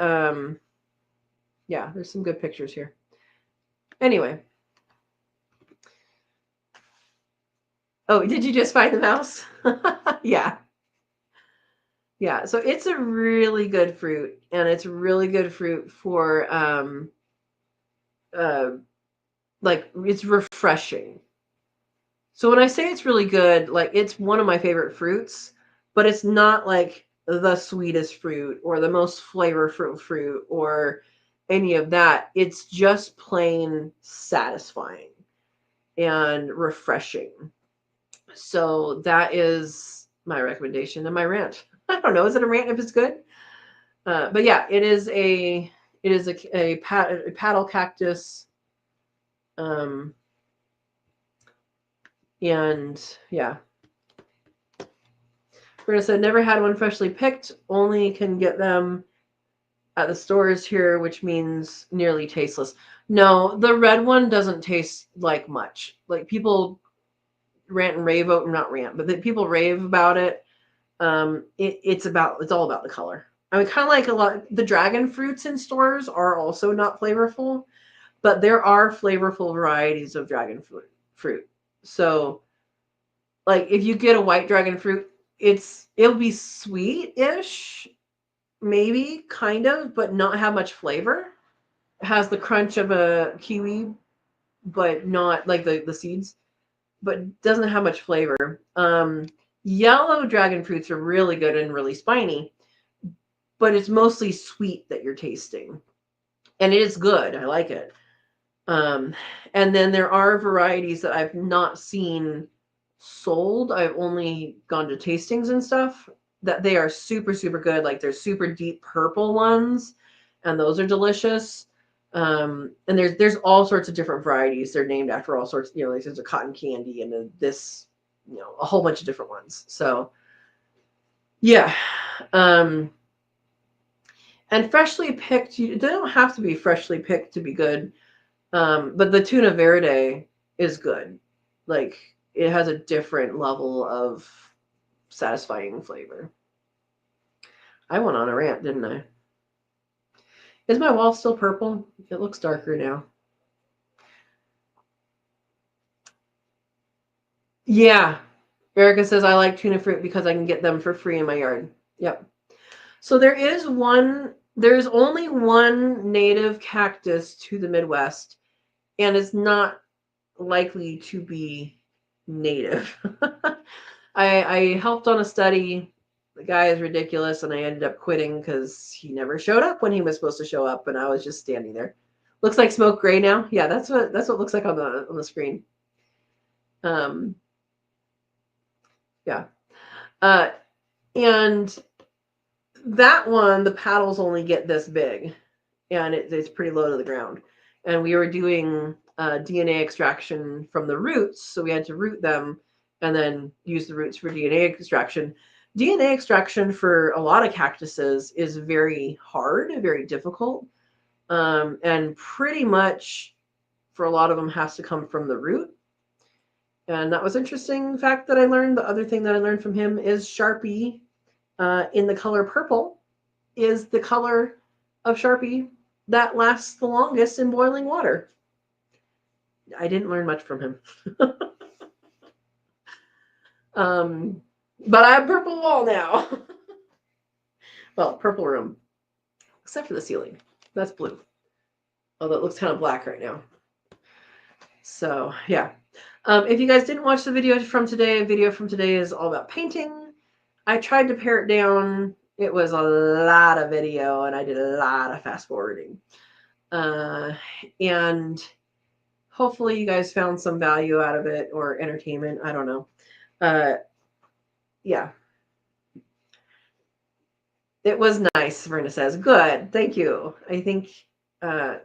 yeah, there's some good pictures here. Anyway. Oh, did you just find the mouse? Yeah. Yeah, so it's a really good fruit, and it's really good fruit for like it's refreshing. So when I say it's really good, like it's one of my favorite fruits, but it's not like the sweetest fruit or the most flavorful fruit or any of that. It's just plain satisfying and refreshing. So that is my recommendation and my rant. I don't know, is it a rant if it's good? But yeah, it is a paddle cactus. Um, and yeah, Brenda said, never had one freshly picked, only can get them at the stores here, which means nearly tasteless. No, the red one doesn't taste like much. Like people rant and rave about, not rant, but people rave about it. It's all about the color. I mean, kind of like a lot, the dragon fruits in stores are also not flavorful, but there are flavorful varieties of dragon fruit. So, like if you get a white dragon fruit, it'll be sweet-ish, maybe kind of, but not have much flavor. It has the crunch of a kiwi, but not like the seeds, but doesn't have much flavor. Yellow dragon fruits are really good and really spiny, but it's mostly sweet that you're tasting, and it is good. I like it. Um, and then there are varieties that I've not seen sold. I've only gone to tastings and stuff that they are super, super good. Like there's super deep purple ones, and those are delicious. And there's all sorts of different varieties. They're named after all sorts, like there's a cotton candy and this, a whole bunch of different ones. So yeah. And freshly picked, they don't have to be freshly picked to be good. But the tuna verde is good. Like it has a different level of satisfying flavor. I went on a rant, didn't I? Is my wall still purple? It looks darker now. Yeah. Erica says I like tuna fruit because I can get them for free in my yard. Yep. So there's only one native cactus to the Midwest, and it's not likely to be native. I helped on a study. The guy is ridiculous, and I ended up quitting because he never showed up when he was supposed to show up, and I was just standing there. Looks like smoke gray now. Yeah, that's what it looks like on the screen. Yeah, and that one, the paddles only get this big, and it's pretty low to the ground. And we were doing DNA extraction from the roots, so we had to root them and then use the roots for DNA extraction. DNA extraction for a lot of cactuses is very hard, very difficult, and pretty much for a lot of them has to come from the root. And that was interesting fact that I learned. The other thing that I learned from him is Sharpie in the color purple is the color of Sharpie that lasts the longest in boiling water. I didn't learn much from him. But I have purple wall now. Well, purple room, except for the ceiling. That's blue. Although it looks kind of black right now. So, yeah. If you guys didn't watch the video from today is all about painting. I tried to pare it down. It was a lot of video, and I did a lot of fast forwarding. And hopefully you guys found some value out of it or entertainment. I don't know. Yeah. It was nice, Verna says. Good. Thank you. I think I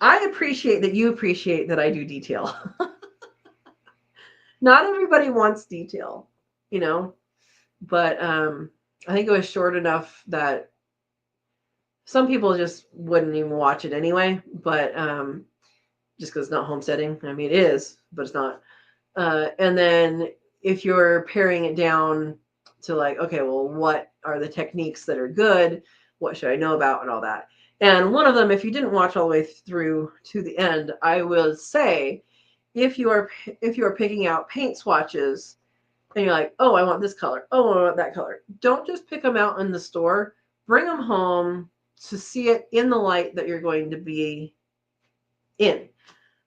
appreciate that you appreciate that I do detail. Not everybody wants detail, but I think it was short enough that some people just wouldn't even watch it anyway, but just because it's not homesteading. I mean, it is, but it's not. And then if you're paring it down to like, okay, well, what are the techniques that are good? What should I know about and all that? And one of them, if you didn't watch all the way through to the end, I will say, if you are picking out paint swatches and you're like, oh, I want this color. Oh, I want that color. Don't just pick them out in the store. Bring them home to see it in the light that you're going to be in.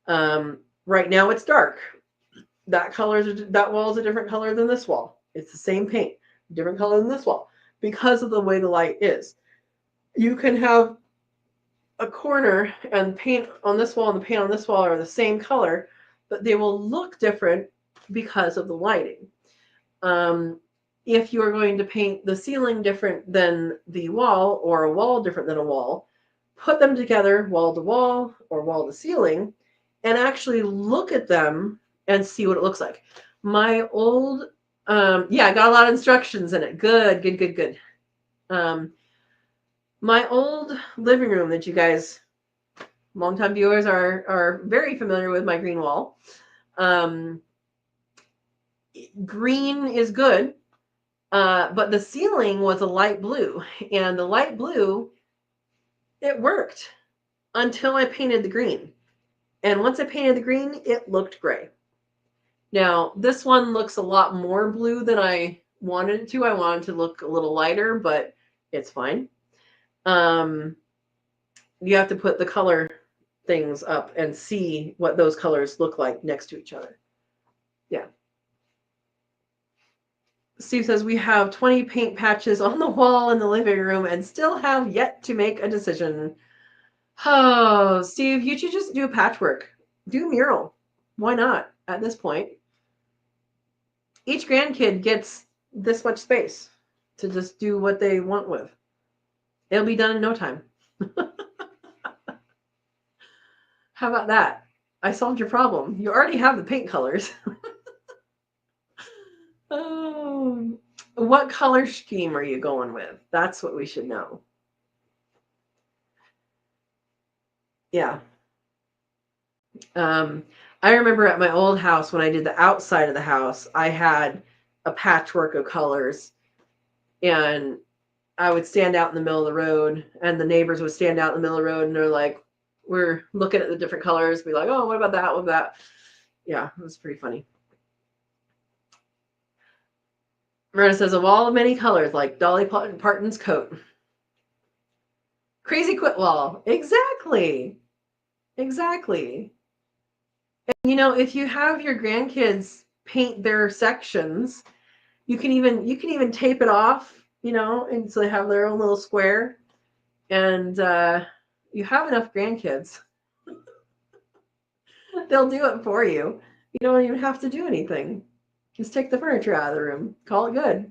Right now it's dark. That wall is a different color than this wall. It's the same paint, different color than this wall because of the way the light is. You can have a corner and paint on this wall and the paint on this wall are the same color, but they will look different because of the lighting. If you're going to paint the ceiling different than the wall or a wall different than a wall, put them together, wall to wall or wall to ceiling, and actually look at them and see what it looks like. My old, yeah, I got a lot of instructions in it. Good, good, good, good. My old living room that you guys, longtime viewers, are very familiar with my green wall. Green is good, but the ceiling was a light blue, and the light blue, it worked until I painted the green. And once I painted the green, it looked gray. Now, this one looks a lot more blue than I wanted it to. I wanted to look a little lighter, but it's fine. You have to put the color things up and see what those colors look like next to each other. Yeah. Steve says, we have 20 paint patches on the wall in the living room and still have yet to make a decision. Oh, Steve, you should just do patchwork. Do mural. Why not at this point? Each grandkid gets this much space to just do what they want with. It'll be done in no time. How about that? I solved your problem. You already have the paint colors. Oh, what color scheme are you going with? That's what we should know. Yeah. I remember at my old house when I did the outside of the house, I had a patchwork of colors, and I would stand out in the middle of the road, and the neighbors would stand out in the middle of the road, and they're like, we're looking at the different colors, be like, oh, what about that? What about that? Yeah, it was pretty funny. Verna says, a wall of many colors, like Dolly Parton's coat. Crazy quit wall. Exactly. Exactly. And, if you have your grandkids paint their sections, you can even tape it off, and so they have their own little square. And you have enough grandkids. They'll do it for you. You don't even have to do anything. Just take the furniture out of the room. Call it good.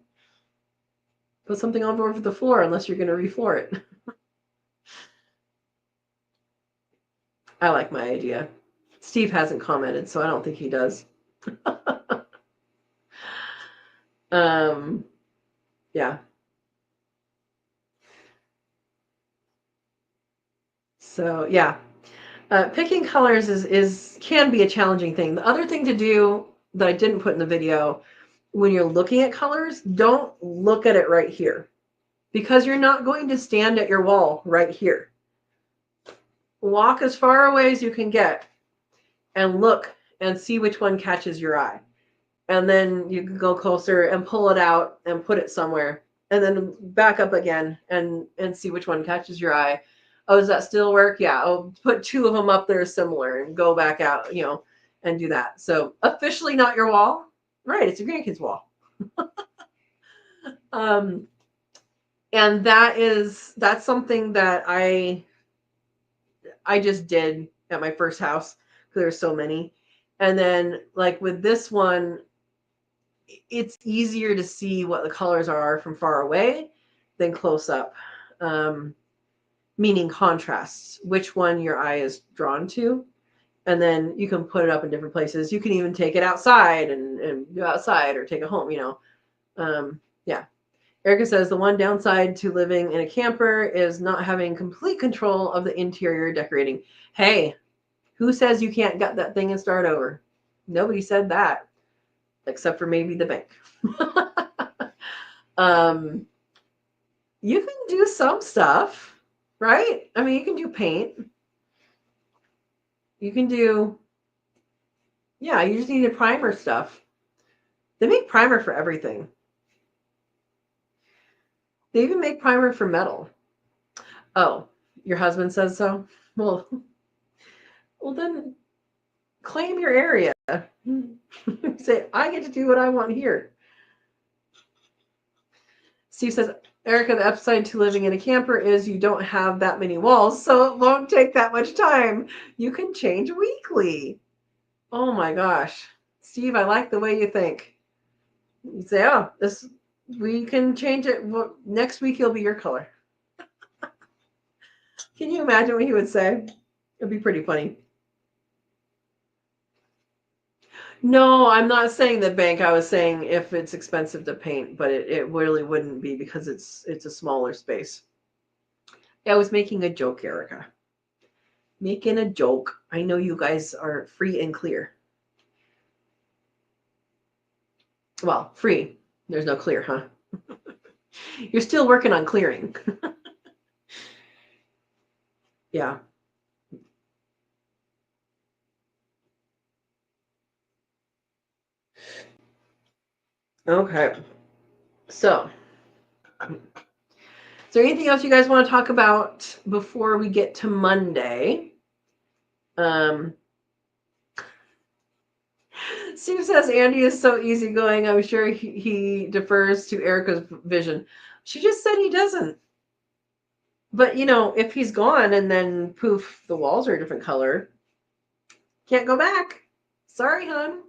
Put something over the floor unless you're going to refloor it. I like my idea. Steve hasn't commented, so I don't think he does. Yeah. So yeah, picking colors can be a challenging thing. The other thing to do that I didn't put in the video, when you're looking at colors, don't look at it right here, because you're not going to stand at your wall right here. Walk as far away as you can get and look and see which one catches your eye. And then you can go closer and pull it out and put it somewhere, and then back up again and see which one catches your eye. Oh, does that still work? Yeah. Oh, put two of them up there similar and go back out, and do that. So officially not your wall. Right. It's your grandkid's wall. And that's something that I just did at my first house, because there's so many. And then like with this one, it's easier to see what the colors are from far away than close up, meaning contrasts, which one your eye is drawn to. And then you can put it up in different places. You can even take it outside and do outside, or take it home, yeah. Erica says, the one downside to living in a camper is not having complete control of the interior decorating. Hey, who says you can't gut that thing and start over? Nobody said that, except for maybe the bank. You can do some stuff, right? I mean, you can do paint. You can do, yeah, you just need to primer stuff. They make primer for everything. They even make primer for metal. Oh, your husband says so? Well, Well, then claim your area. Say, I get to do what I want here. Steve says, Erica, the upside to living in a camper is you don't have that many walls, so it won't take that much time. You can change weekly. Oh my gosh. Steve, I like the way you think. You say, oh, we can change it. Well, next week it'll be your color. Can you imagine what he would say? It'd be pretty funny. No, I'm not saying the bank. I was saying if it's expensive to paint, but it really wouldn't be because it's a smaller space. I was making a joke, Erica. Making a joke. I know you guys are free and clear. Well, free. There's no clear, huh? You're still working on clearing. Yeah. Okay. So, is there anything else you guys want to talk about before we get to Monday? Steve says Andy is so easygoing. I'm sure he defers to Erica's vision. She just said he doesn't. But, if he's gone and then poof, the walls are a different color, can't go back. Sorry, hon.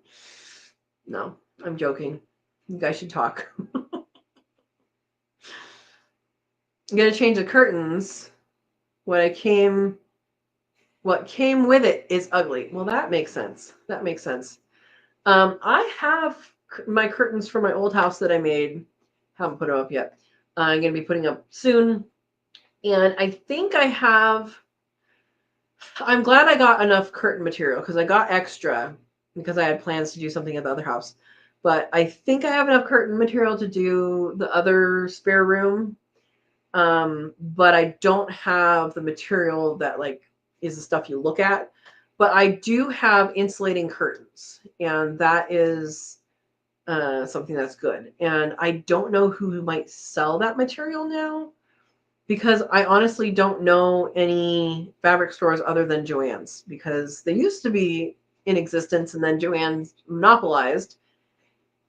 No, I'm joking. You guys should talk. I'm going to change the curtains. What came with it is ugly. Well, that makes sense. I have my curtains for my old house that I made. Haven't put them up yet. I'm going to be putting up soon. And I think I'm glad I got enough curtain material because I got extra because I had plans to do something at the other house. But I think I have enough curtain material to do the other spare room. But I don't have the material that is the stuff you look at. But I do have insulating curtains, and that is something that's good. And I don't know who might sell that material now because I honestly don't know any fabric stores other than Joann's because they used to be in existence and then Joann's monopolized,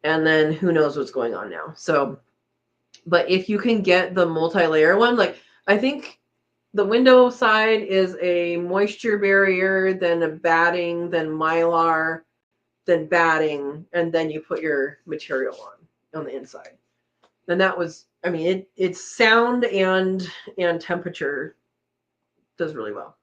and then who knows what's going on now. So, but if you can get the multi-layer one, I think the window side is a moisture barrier, then a batting, then mylar, then batting, and then you put your material on the inside. And that was, it's sound and temperature does really well.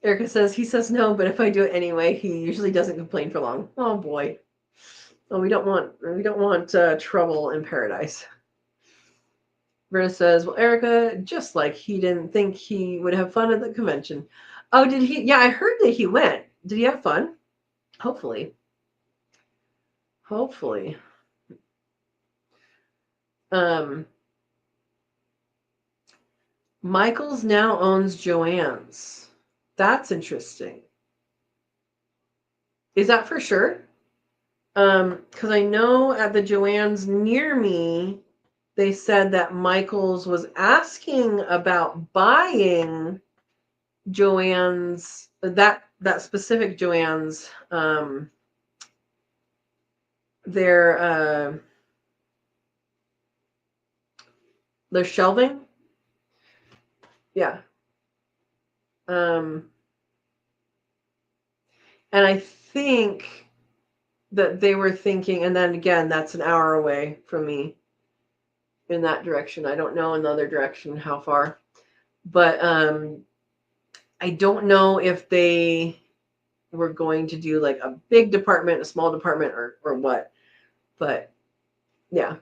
Erica says he says no, but if I do it anyway, he usually doesn't complain for long. Oh boy. Oh, we don't want trouble in paradise. Verna says, well, Erica, just like he didn't think he would have fun at the convention. Oh, did he? Yeah, I heard that he went. Did he have fun? Hopefully. Michaels now owns Joann's. That's interesting. Is that for sure? Because I know at the Joann's near me, they said that Michaels was asking about buying Joann's, that specific Joann's, their shelving. Yeah. And I think that they were thinking, and then again, that's an hour away from me in that direction. I don't know in the other direction how far, but I don't know if they were going to do like a big department, a small department, or what. But yeah.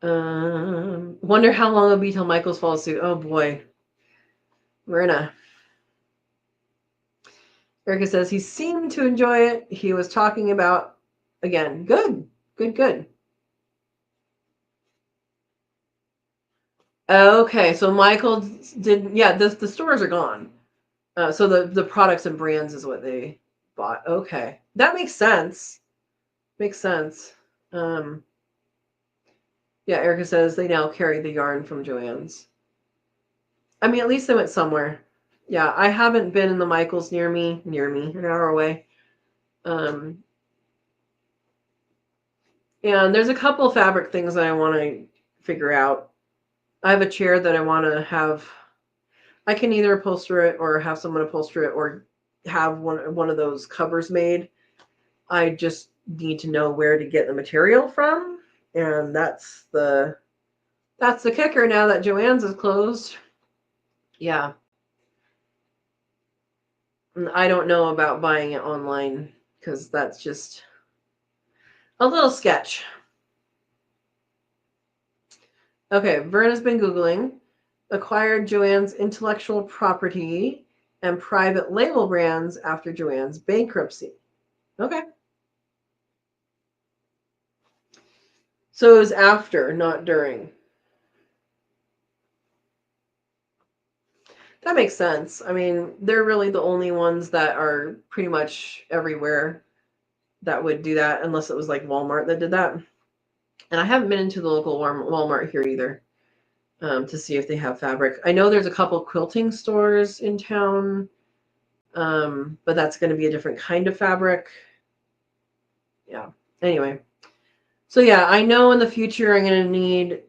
Wonder how long it'll be till Michaels falls asleep. Oh boy. Erica says he seemed to enjoy it. He was talking about, again, good. Okay, so Michael didn't. Yeah, the stores are gone. So the products and brands is what they bought. Okay, that makes sense. Yeah, Erica says they now carry the yarn from Joann's. I mean, at least they went somewhere. Yeah, I haven't been in the Michaels near me, an hour away. And there's a couple of fabric things that I want to figure out. I have a chair that I want to have. I can either upholster it or have someone upholster it or have one of those covers made. I just need to know where to get the material from, and that's the kicker now that Joann's is closed. Yeah. I don't know about buying it online because that's just a little sketch. Okay, Verna's been Googling. Acquired Joann's intellectual property and private label brands after Joann's bankruptcy. Okay. So it was after, not during. That makes sense. I mean, they're really the only ones that are pretty much everywhere that would do that, unless it was like Walmart that did that. And I haven't been into the local Walmart here either to see if they have fabric. I know there's a couple quilting stores in town, but that's going to be a different kind of fabric. Yeah. Anyway. So yeah, I know in the future I'm going to need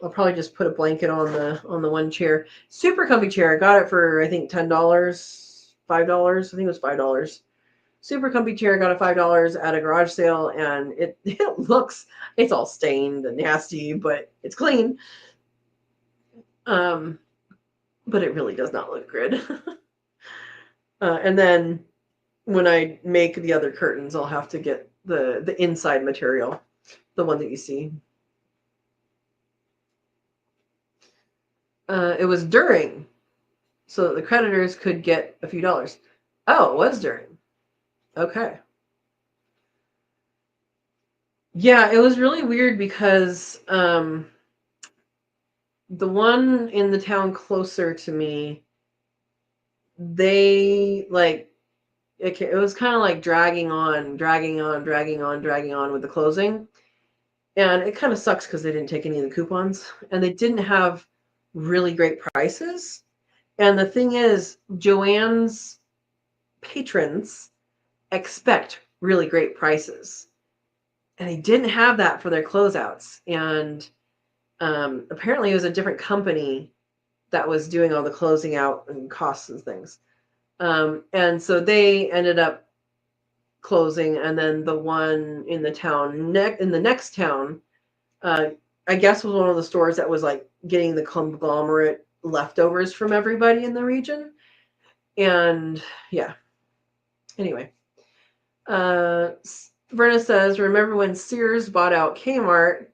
I'll probably just put a blanket on the one chair. Super comfy chair. I got it for I think $10, $5. I think it was $5. Super comfy chair. Got it $5 at a garage sale, and it looks, it's all stained and nasty, but it's clean. But it really does not look good. And then when I make the other curtains, I'll have to get the inside material, the one that you see. It was during, so that the creditors could get a few dollars. Oh, it was during. Okay. Yeah, it was really weird because the one in the town closer to me, they like it was kind of like dragging on with the closing. And it kind of sucks because they didn't take any of the coupons and they didn't have really great prices. And the thing is, Joann's patrons expect really great prices. And they didn't have that for their closeouts. And apparently it was a different company that was doing all the closing out and costs and things. And so they ended up closing, and then the one in the town in the next town, I guess was one of the stores that was like getting the conglomerate leftovers from everybody in the region. And yeah. Anyway, Verna says, remember when Sears bought out Kmart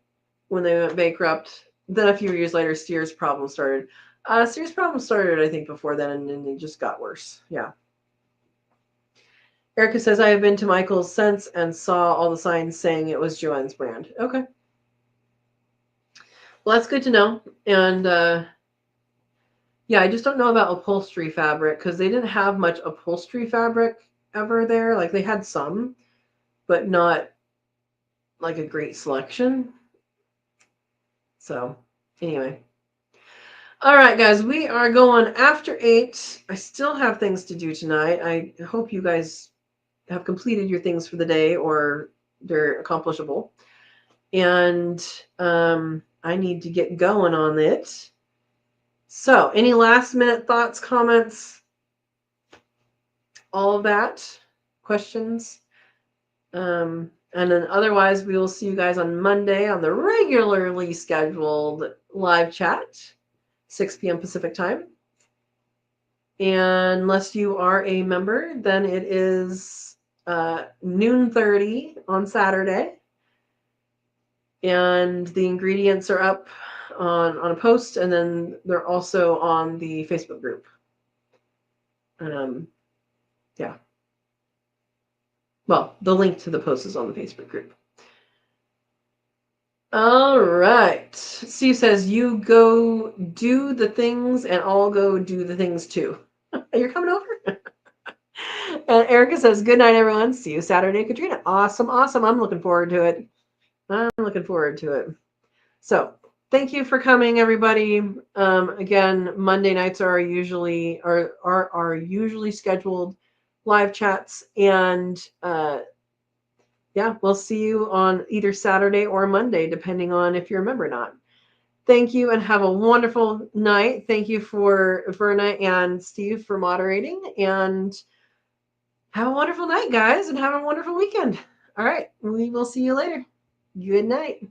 when they went bankrupt? Then a few years later, Sears problems started. Sears problems started, I think, before then, and then it just got worse. Yeah. Erica says, I have been to Michael's since and saw all the signs saying it was Joann's brand. Okay. Well, that's good to know. And yeah, I just don't know about upholstery fabric because they didn't have much upholstery fabric ever there. Like they had some, but not like a great selection. So anyway. All right, guys, we are going after 8. I still have things to do tonight. I hope you guys have completed your things for the day or they're accomplishable. And I need to get going on it. So any last minute thoughts, comments, all of that, questions? And then otherwise, we will see you guys on Monday on the regularly scheduled live chat, 6 p.m. Pacific time. And unless you are a member, then it is noon 30 on Saturday. And the ingredients are up on a post, and then they're also on the Facebook group. Yeah. Well, the link to the post is on the Facebook group. All right. Steve says, you go do the things and I'll go do the things too. You're coming over? And Erica says, good night, everyone. See you Saturday, Katrina. Awesome. I'm looking forward to it. So thank you for coming, everybody. Again, Monday nights are usually scheduled live chats, and yeah, we'll see you on either Saturday or Monday, depending on if you're a member or not. Thank you and have a wonderful night. Thank you for Verna and Steve for moderating, and have a wonderful night, guys, and have a wonderful weekend. All right, we will see you later. Good night.